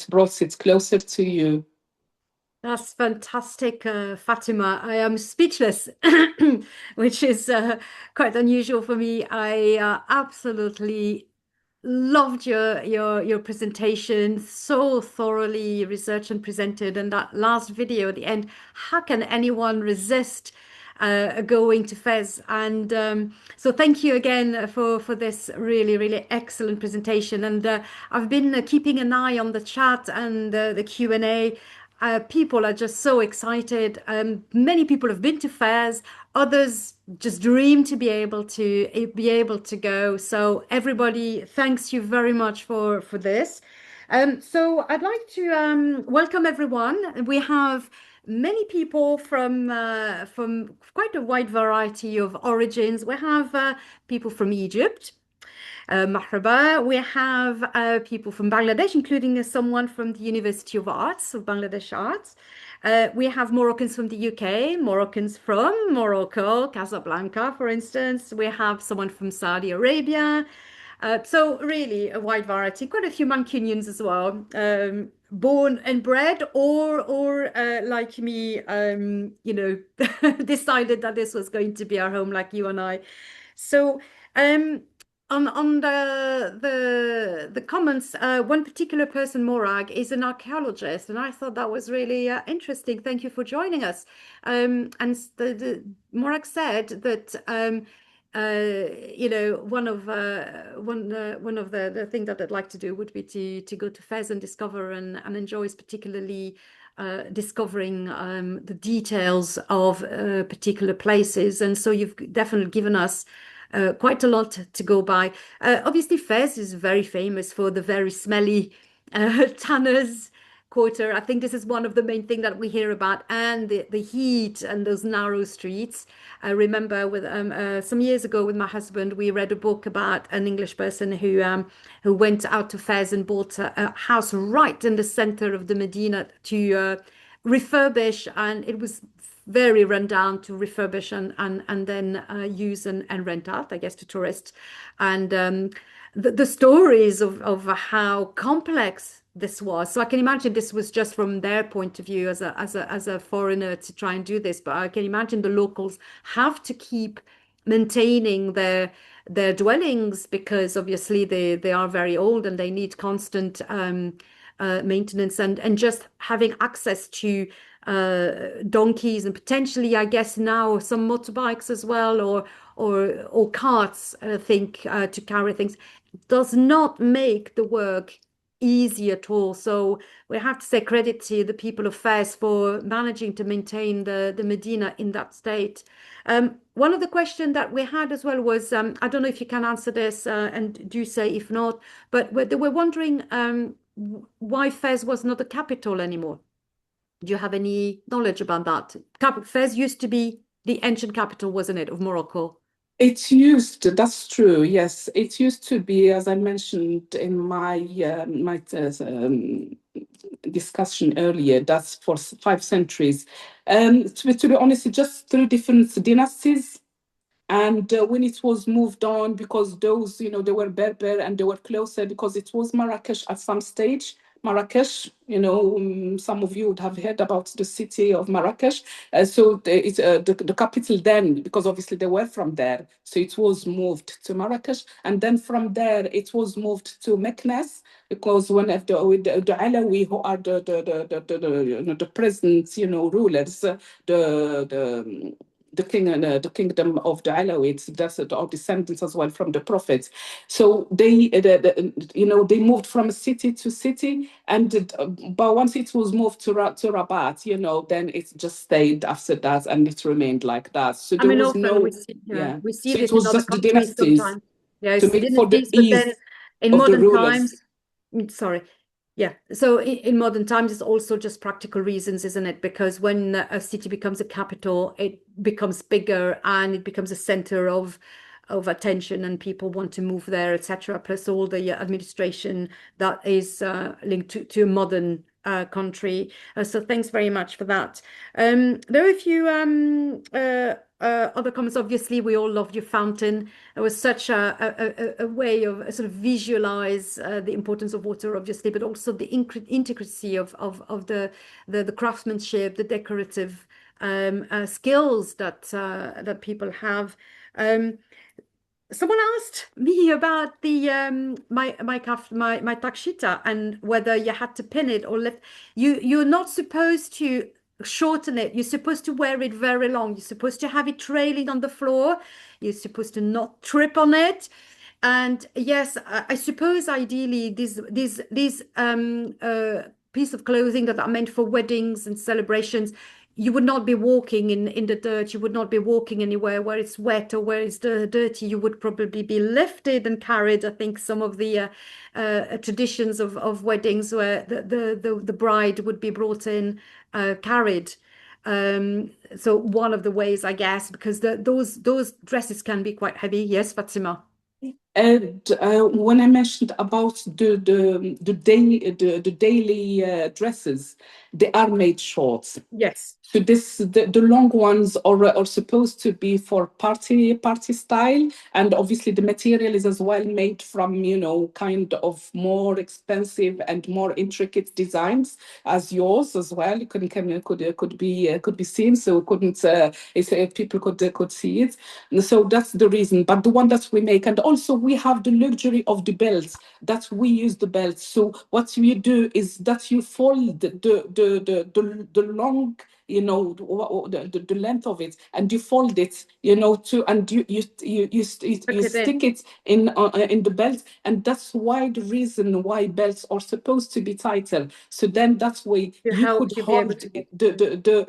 brought it closer to you. That's fantastic, Fatima. I am speechless, which is quite unusual for me. I absolutely loved your presentation, so thoroughly researched and presented, and that last video at the end. How can anyone resist going to Fez? And so thank you again for this really excellent presentation. And I've been keeping an eye on the chat and the Q&A. People are just so excited. Many people have been to fairs. Others just dream to be able to go. So everybody, thanks you very much for this. So I'd like to welcome everyone. We have many people from quite a wide variety of origins. We have people from Egypt. Marhaba. We have people from Bangladesh, including someone from the University of Arts, of Bangladesh Arts. We have Moroccans from the UK, Moroccans from Morocco, Casablanca, for instance. We have someone from Saudi Arabia. So really a wide variety, quite a few Mancunians as well, born and bred or like me, you know, decided that this was going to be our home like you and I. So on the comments, one particular person, Morag, is an archaeologist, and I thought that was really interesting. Thank you for joining us. And Morag said that you know, one of the things that I'd like to do would be to go to Fez and discover and enjoys particularly discovering the details of particular places. And so you've definitely given us quite a lot to go by. Obviously, Fez is very famous for the very smelly tanners quarter. I think this is one of the main things that we hear about, and the heat and those narrow streets. I remember with some years ago with my husband, we read a book about an English person who went out to Fez and bought a house right in the center of the Medina to refurbish, and it was very run down, to refurbish and then use and rent out, I guess, to tourists. And the stories of how complex this was. So I can imagine this was just from their point of view as a foreigner to try and do this. But I can imagine the locals have to keep maintaining their dwellings, because obviously they are very old and they need constant maintenance, and just having access to donkeys and potentially, I guess now, some motorbikes as well, or carts, I think, to carry things, does not make the work easy at all. So we have to say credit to the people of Fez for managing to maintain the Medina in that state. One of the questions that we had as well was, I don't know if you can answer this, and do say if not, but they were wondering why Fez was not the capital anymore. Do you have any knowledge about that? Fez used to be the ancient capital, wasn't it, of Morocco? It used, that's true, yes. It used to be, as I mentioned in my discussion earlier, that's for 5 centuries. To be honest, just 3 different dynasties. And when it was moved on, because those, you know, they were Berber and they were closer, because it was Marrakesh at some stage. Marrakesh, you know, some of you would have heard about the city of Marrakesh. So it's the capital then, because obviously they were from there. So it was moved to Marrakesh. And then from there, it was moved to Meknes, because one of the Alawi, who are the present, you know, rulers, the king and the kingdom of the Alawites, that's our descendants as well from the prophets. So they, you know, they moved from city to city, and but once it was moved to Rabat, you know, then it just stayed after that, and it remained like that. So there was no, we see so this it was in other just the countries dynasties sometimes. Yeah, to it's make for the dynasties, but then ease in of the modern rulers. times, sorry. Yeah, so in modern times, it's also just practical reasons, isn't it? Because when a city becomes a capital, it becomes bigger and it becomes a center of attention, and people want to move there, etc. Plus all the administration that is linked to a modern country. So thanks very much for that. There are a few other comments, obviously, we all loved your fountain. It was such a way of sort of visualize the importance of water, obviously, but also the intricacy of the craftsmanship, the decorative skills that people have. Someone asked me about the my takshita and whether you had to pin it or lift. You're not supposed to shorten it. You're supposed to wear it very long. You're supposed to have it trailing on the floor. You're supposed to not trip on it. And yes, I suppose ideally these piece of clothing that are meant for weddings and celebrations, you would not be walking in the dirt. You would not be walking anywhere where it's wet or where it's dirty. You would probably be lifted and carried. I think some of the traditions of weddings where the bride would be brought in carried. So one of the ways, I guess, because those dresses can be quite heavy. Yes, Fatima. And when I mentioned about the daily dresses, they are made short. Yes. So the long ones are supposed to be for party style, and obviously the material is as well made from kind of more expensive and more intricate designs as yours as well. It could be seen, so couldn't if people could see it. And so that's the reason. But the one that we make, and also we have the luxury of the belts that we use the belts. So what you do is that you fold the long, the length of it, and you fold it, and you stick it in the belt, and that's why the reason why belts are supposed to be tighter. So then that's way you could hold the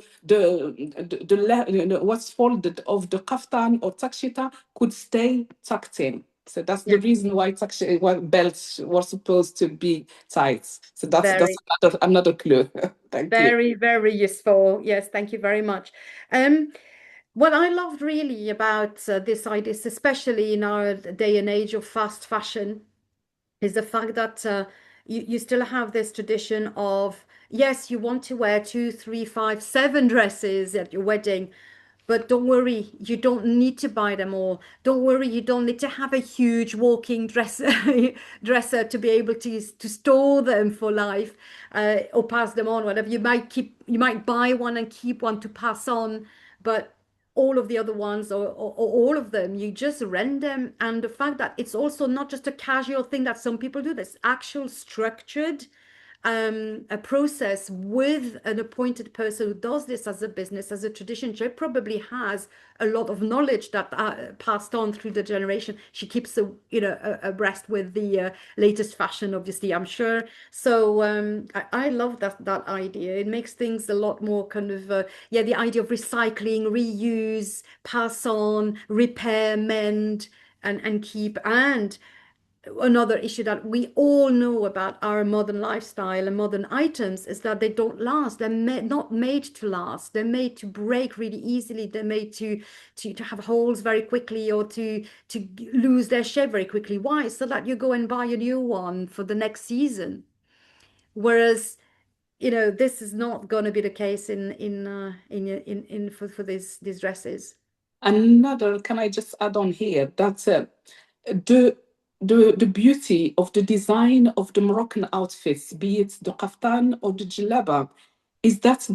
what's folded of the kaftan or takshita could stay tucked in. So that's the reason why belts were supposed to be tight. So that's another clue. Thank you. Very useful. Yes, thank you very much. What I loved really about this idea, especially in our day and age of fast fashion, is the fact that you still have this tradition of, yes, you want to wear 2, 3, 5, 7 dresses at your wedding, but don't worry, you don't need to buy them all. Don't worry, you don't need to have a huge walking dresser to be able to store them for life or pass them on, whatever. You might buy one and keep one to pass on, but all of the other ones or all of them, you just rent them. And the fact that it's also not just a casual thing that some people do, there's actual structured a process with an appointed person who does this as a business, as a tradition. She probably has a lot of knowledge that passed on through the generation. She keeps abreast with the latest fashion, obviously, I'm sure. So I love that idea. It makes things a lot more kind of the idea of recycling, reuse, pass on, repair, mend, and keep. And another issue that we all know about our modern lifestyle and modern items is that they don't last. They're not made to last. They're made to break really easily. They're made to have holes very quickly or to lose their shape very quickly. Why? So that you go and buy a new one for the next season. Whereas, this is not going to be the case for these dresses. Another, can I just add on here? That's the beauty of the design of the Moroccan outfits, be it the kaftan or the jalaba, is that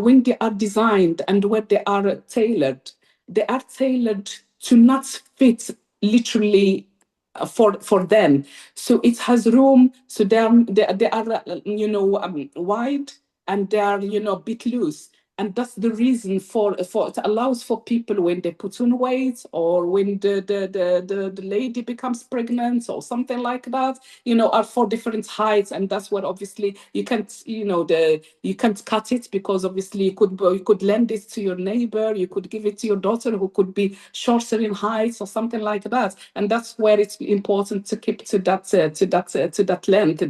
when they are designed and when they are tailored to not fit literally for them. So it has room. So they are wide, and they are a bit loose. And that's the reason for it allows for people when they put on weight or when the lady becomes pregnant or something like that, are for different heights. And that's what obviously you can't, you can't cut it, because obviously you could lend it to your neighbor, you could give it to your daughter who could be shorter in height or something like that. And that's where it's important to keep to that length.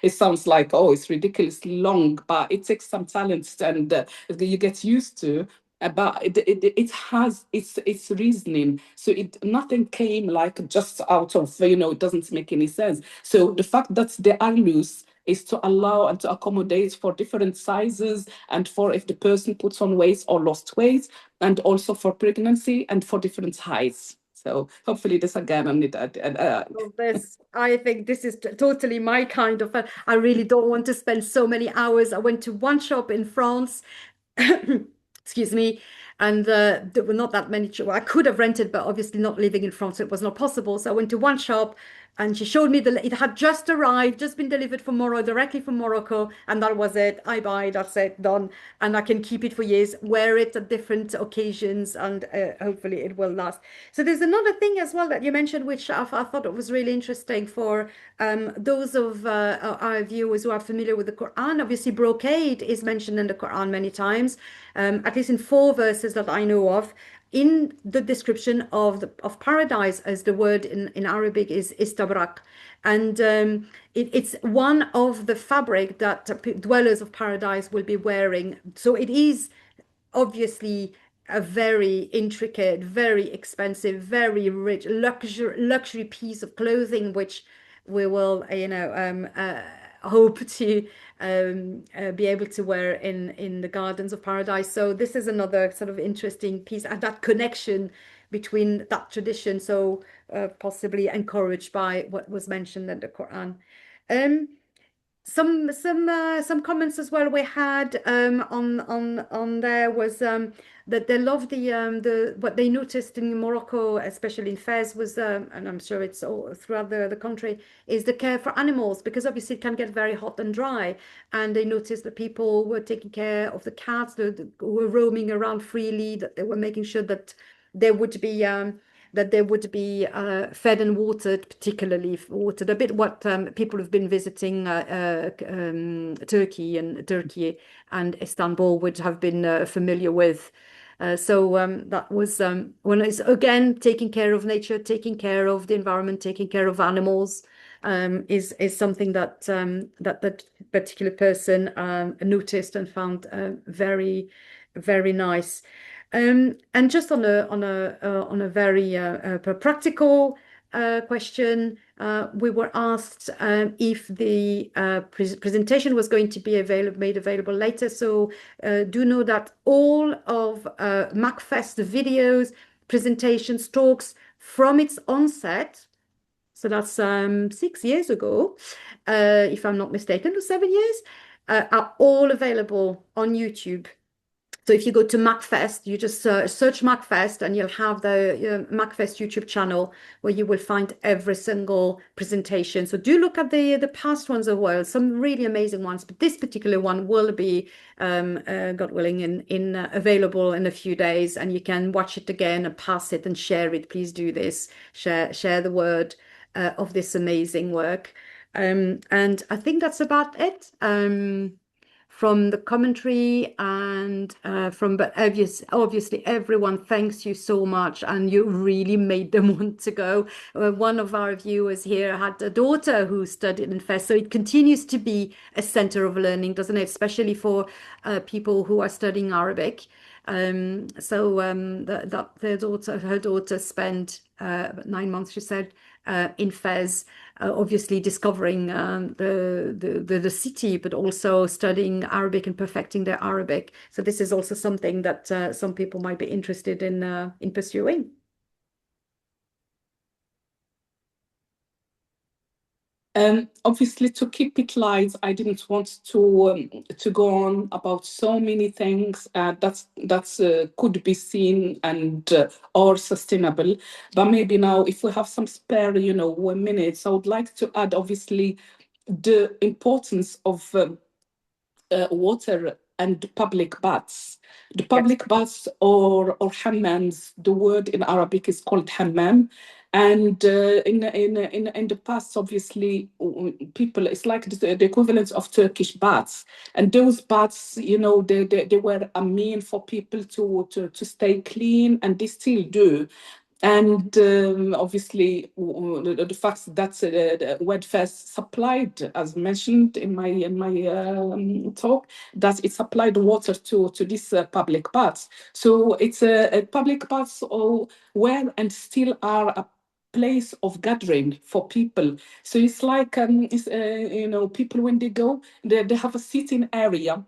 It sounds like, oh, it's ridiculously long, but it takes some talent and you get used to, but it has its reasoning. So nothing came like just out of it doesn't make any sense. So the fact that they are loose is to allow and to accommodate for different sizes, and for if the person puts on weight or lost weight, and also for pregnancy and for different heights. So hopefully this again, I think this is totally my kind of, I really don't want to spend so many hours. I went to one shop in France, excuse me, and there were not that many. I could have rented, but obviously not living in France, it was not possible. So I went to one shop, and she showed me it had just arrived, just been delivered from Morocco, directly from Morocco, and that was it. I buy, that's it, done, and I can keep it for years, wear it at different occasions, and hopefully it will last. So there's another thing as well that you mentioned, which I thought it was really interesting for those of our viewers who are familiar with the Quran. Obviously, brocade is mentioned in the Quran many times, at least in 4 verses that I know of. In the description of paradise, as the word in Arabic is istabrak, and it's one of the fabric that dwellers of paradise will be wearing. So it is obviously a very intricate, very expensive, very rich luxury piece of clothing, which we will, hope to be able to wear in the gardens of paradise. So this is another sort of interesting piece, and that connection between that tradition, so possibly encouraged by what was mentioned in the Quran. Some comments as well we had on there was that they love the what they noticed in Morocco, especially in Fez, was and I'm sure it's all throughout the country, is the care for animals, because obviously it can get very hot and dry, and they noticed that people were taking care of the cats who were roaming around freely, that they were making sure that there would be fed and watered, particularly watered. A bit what people who've been visiting Turkey and Istanbul would have been familiar with. So that was when it's again taking care of nature, taking care of the environment, taking care of animals, is something that that particular person noticed and found very, very nice. And just on a very practical question, we were asked if the presentation was going to be made available later. So do know that all of MACFEST videos, presentations, talks from its onset, so that's 6 years ago, if I'm not mistaken, or 7 years, are all available on YouTube. So if you go to MACFEST, you just search MACFEST, and you'll have the MACFEST YouTube channel where you will find every single presentation. So do look at the past ones as well, some really amazing ones. But this particular one will be, God willing, available in a few days, and you can watch it again and pass it and share it. Please do this. Share the word of this amazing work. And I think that's about it. From the commentary and but obviously everyone thanks you so much, and you really made them want to go. One of our viewers here had a daughter who studied in Fez, so it continues to be a center of learning, doesn't it, especially for people who are studying Arabic. Her daughter spent 9 months, she said, in Fez, obviously discovering the city, but also studying Arabic and perfecting their Arabic. So this is also something that some people might be interested in pursuing. Obviously, to keep it light, I didn't want to go on about so many things that could be seen and or sustainable. But maybe now, if we have some spare, minutes, I would like to add, obviously, the importance of water and public baths. The public baths or hammams, the word in Arabic is called hammam. And in the past, obviously, people, it's like the equivalent of Turkish baths. And those baths, they were a mean for people to stay clean, and they still do. And obviously, the fact that WordFest supplied, as mentioned in my talk, that it supplied water to these public baths. So it's public baths were and still are place of gathering for people. So it's like, people, when they go, they have a sitting area,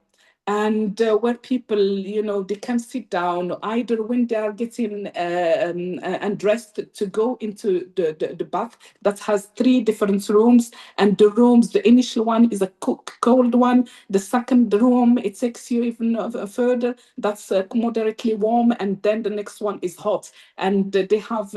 and where people, they can sit down either when they are getting undressed to go into the bath that has 3 different rooms. And the rooms, the initial one is a cold one. The second room, it takes you even further. That's moderately warm. And then the next one is hot. And they have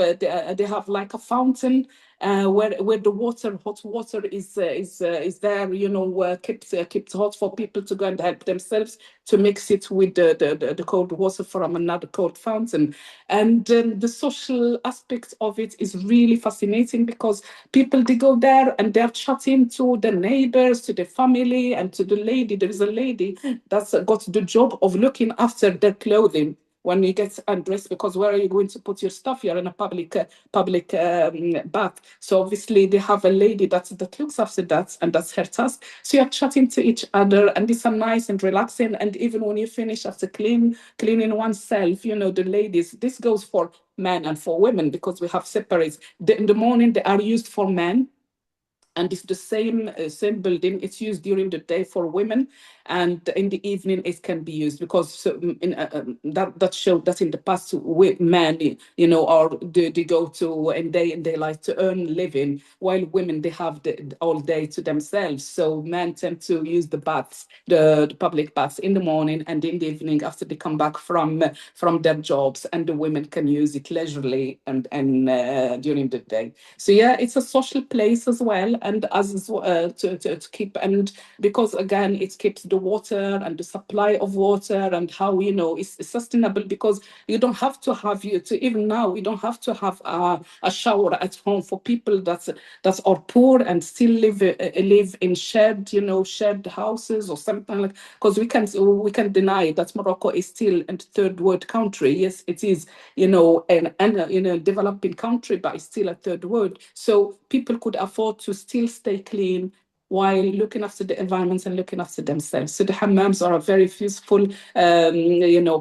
like a fountain where the hot water is there, kept hot for people to go and help themselves to mix it with the cold water from another cold fountain. And the social aspect of it is really fascinating, because people, they go there and they're chatting to the neighbors, to the family, and to the lady. There is a lady that's got the job of looking after their clothing when you get undressed, because where are you going to put your stuff? You're in a public bath. So obviously they have a lady that looks after that, and that's her task. So you're chatting to each other, and it's a nice and relaxing. And even when you finish after cleaning oneself, the ladies, this goes for men and for women, because we have separate. In the morning, they are used for men. And it's the same building. It's used during the day for women, and in the evening it can be used, because that showed that in the past with men, or they go to and they like to earn living, while women, they have the all day to themselves. So men tend to use the baths, the public baths, in the morning and in the evening after they come back from their jobs, and the women can use it leisurely and during the day. So yeah, it's a social place as well. And as to keep, and because again it keeps the water and the supply of water, and how it's sustainable, because you don't have to have even now we don't have to have a shower at home for people that are poor and still live in shared houses or something like, because we can deny that Morocco is still a third world country. Yes, it is, a developing country, but it's still a third world. So people could afford to still stay clean while looking after the environment and looking after themselves. So the hammams are a very useful,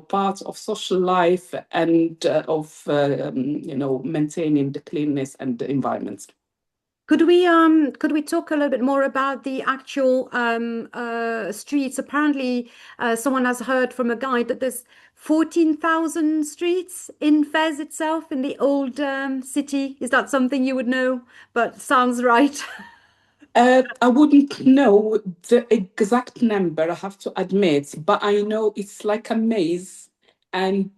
part of social life and of maintaining the cleanness and the environment. Could we talk a little bit more about the actual streets? Apparently, someone has heard from a guide that there's 14,000 streets in Fez itself, in the old city. Is that something you would know? But sounds right. I wouldn't know the exact number, I have to admit, but I know it's like a maze, and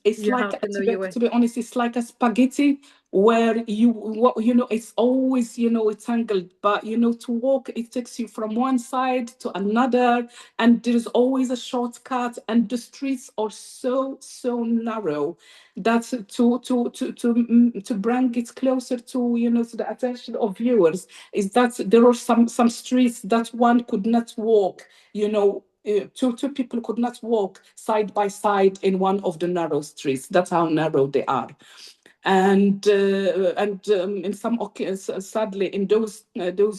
it's to be honest, it's like a spaghetti, where it's always it's tangled, but to walk, it takes you from one side to another, and there's always a shortcut, and the streets are so narrow that to bring it closer to to the attention of viewers, is that there are some streets that one could not walk, two people could not walk side by side in one of the narrow streets. That's how narrow they are. And in some occasions, sadly, in those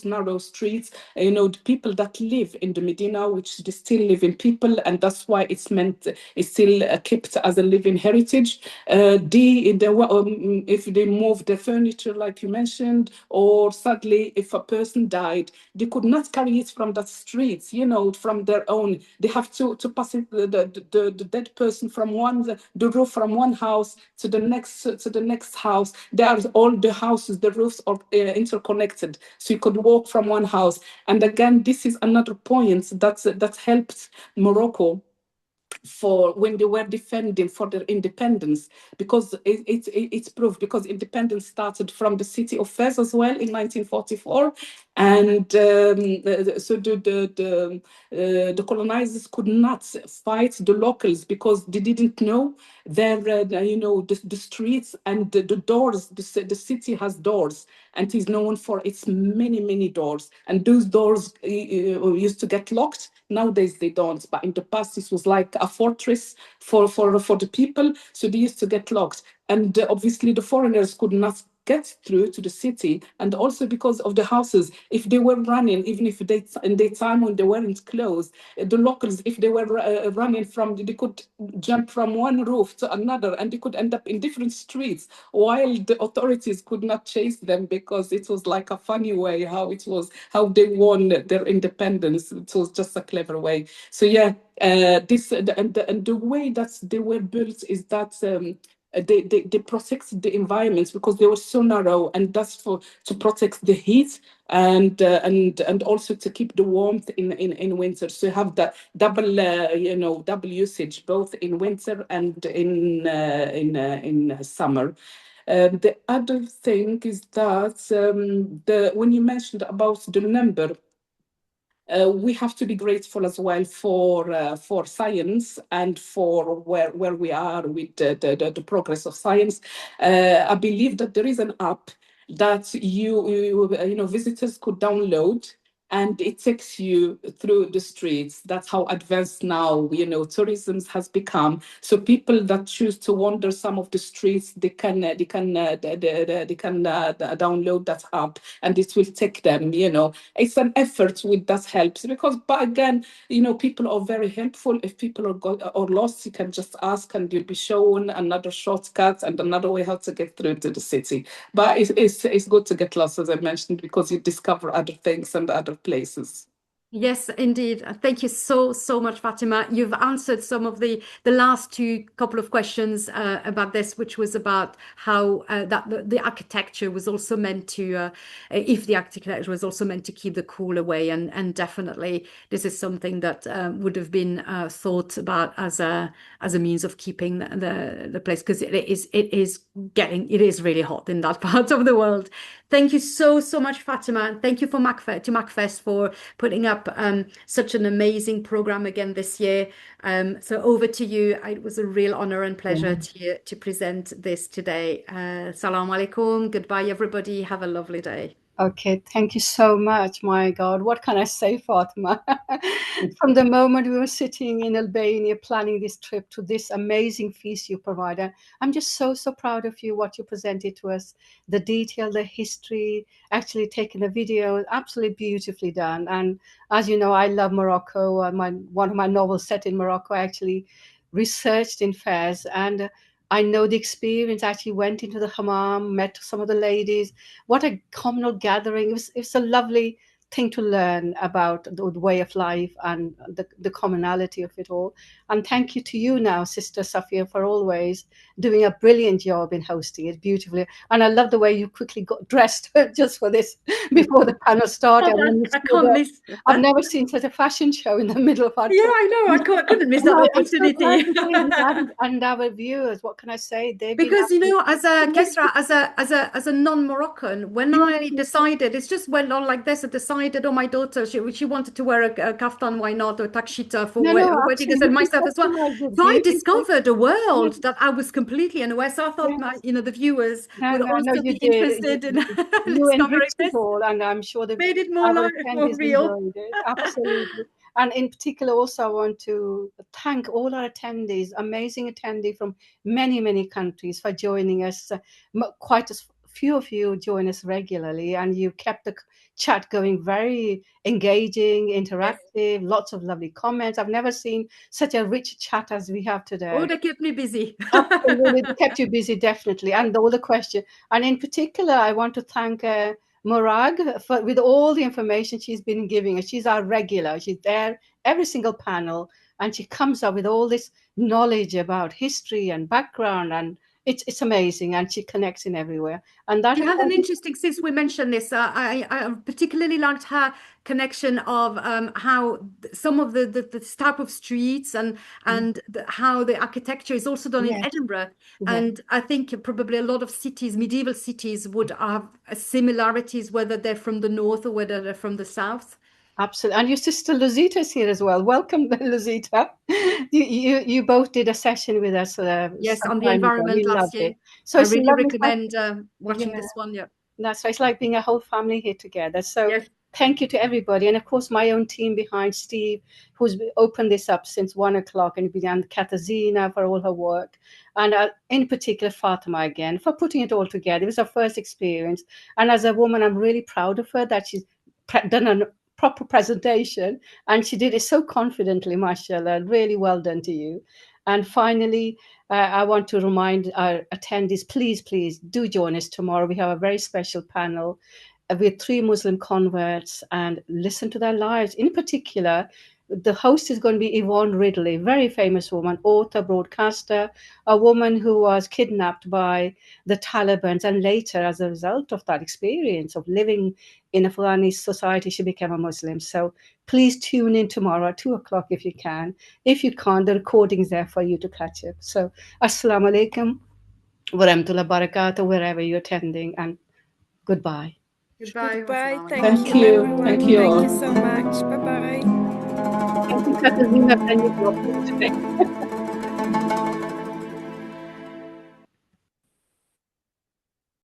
narrow streets, the people that live in the Medina, which they still live in people, and that's why it's still kept as a living heritage. If they move the furniture, like you mentioned, or sadly, if a person died, they could not carry it from that street, from their own. They have to pass it, the dead person from the roof from one house to the next house. There's all the houses, the roofs are interconnected, so you could walk from one house. And again, this is another point that helped Morocco for when they were defending for their independence, because it's proof, because independence started from the city of Fez as well in 1944, and so the colonizers could not fight the locals, because they didn't know the streets and the doors. The city has doors, and is known for its many doors, and those doors used to get locked. Nowadays they don't, but in the past this was like a fortress for the people, so they used to get locked. And obviously the foreigners could not get through to the city, and also because of the houses, if they were running, even if they in the time when they weren't closed, the locals, if they were running from, they could jump from one roof to another, and they could end up in different streets, while the authorities could not chase them, because it was like a funny way how they won their independence. It was just a clever way. So yeah, this and the way that they were built is that they protect the environments, because they were so narrow, and that's to protect the heat, and also to keep the warmth in winter. So you have that double usage, both in winter and in summer. The other thing is that when you mentioned about the number, we have to be grateful as well for science, and for where we are with the progress of science. I believe that there is an app that visitors could download, and it takes you through the streets. That's how advanced now tourism has become. So people that choose to wander some of the streets, they can download that app, and it will take them. It's an effort with that helps, because, but again, people are very helpful. If people are lost, you can just ask, and you'll be shown another shortcut and another way how to get through to the city. But it's good to get lost, as I mentioned, because you discover other things and other places. Yes, indeed. Thank you so much, Fatima. You've answered some of the last couple of questions about this, which was about how that the architecture was also meant to, if the architecture was also meant to keep the cool away, and definitely this is something that would have been thought about as a means of keeping the place, because it is really hot in that part of the world. Thank you so much, Fatima, and thank you to MACFEST for putting up such an amazing program again this year. So over to you. It was a real honor and pleasure to present this today. Assalamu alaikum. Goodbye, everybody. Have a lovely day. Okay, thank you so much. My God, what can I say, Fatima? From the moment we were sitting in Albania planning this trip to this amazing feast you provided, I'm just so proud of you, what you presented to us, the detail, the history, actually taking the video, absolutely beautifully done. And as you know, I love Morocco. One of my novels set in Morocco, I actually researched in Fez, and I know the experience. I actually went into the hammam, met some of the ladies. What a communal gathering. It was a lovely thing to learn about the way of life and the commonality of it all. And thank you to you now, Sister Safia, for always doing a brilliant job in hosting it beautifully. And I love the way you quickly got dressed just for this before the panel started. I can't miss. I've never seen such a fashion show in the middle of our Yeah, I know. I couldn't miss that opportunity. And our viewers, what can I say? Because as a Kesra, as a non-Moroccan, when I decided, it's just went on like this. I decided, my daughter, she wanted to wear a kaftan, why not, or takshita for weddings, and myself as well. So I discovered a world that I was completely unaware. So I thought, the viewers would also be interested in discovering this. And I'm sure they made it more real. Absolutely. And in particular, also, I want to thank all our attendees, amazing attendees from many countries, for joining us. Quite a few of you join us regularly, and you kept the chat going, very engaging, interactive, lots of lovely comments. I've never seen such a rich chat as we have today. Oh, they kept me busy. Absolutely, they kept you busy, definitely. And all the questions. And in particular, I want to thank Morag with all the information she's been giving us. She's our regular. She's there every single panel, and she comes up with all this knowledge about history and background, and it's amazing, and she connects in everywhere. And that you had an interesting, since we mentioned this, I particularly liked her connection of how some of the type of streets and how the architecture is also done in Edinburgh. And I think probably a lot of cities, medieval cities, would have similarities, whether they're from the north or whether they're from the south. Absolutely. And your sister Luzita is here as well. Welcome, Luzita. You both did a session with us. Yes, on the environment last year. So I really recommend watching this one. Yeah. That's right. It's like being a whole family here together. So thank you to everybody. And of course, my own team behind Steve, who's opened this up since 1 o'clock, and began Katazina for all her work. And in particular, Fatima again, for putting it all together. It was her first experience. And as a woman, I'm really proud of her that she's done a proper presentation. And she did it so confidently, mashallah. Really well done to you. And finally, I want to remind our attendees, please do join us tomorrow. We have a very special panel with 3 Muslim converts and listen to their lives. In particular, the host is going to be Yvonne Ridley, very famous woman, author, broadcaster, a woman who was kidnapped by the Taliban, and later, as a result of that experience of living in Afghani society, she became a Muslim. So please tune in tomorrow at 2 o'clock if you can. If you can't, the recording is there for you to catch up. So assalamu alaikum wa rahmatullahi wa barakatuh, wherever you're attending, and goodbye. Goodbye. Goodbye. Wassalamu Thank Thank you, you. everyone. Thank you Thank all. you so much. Bye-bye. Thank you, Katarzyna. Thank you for today.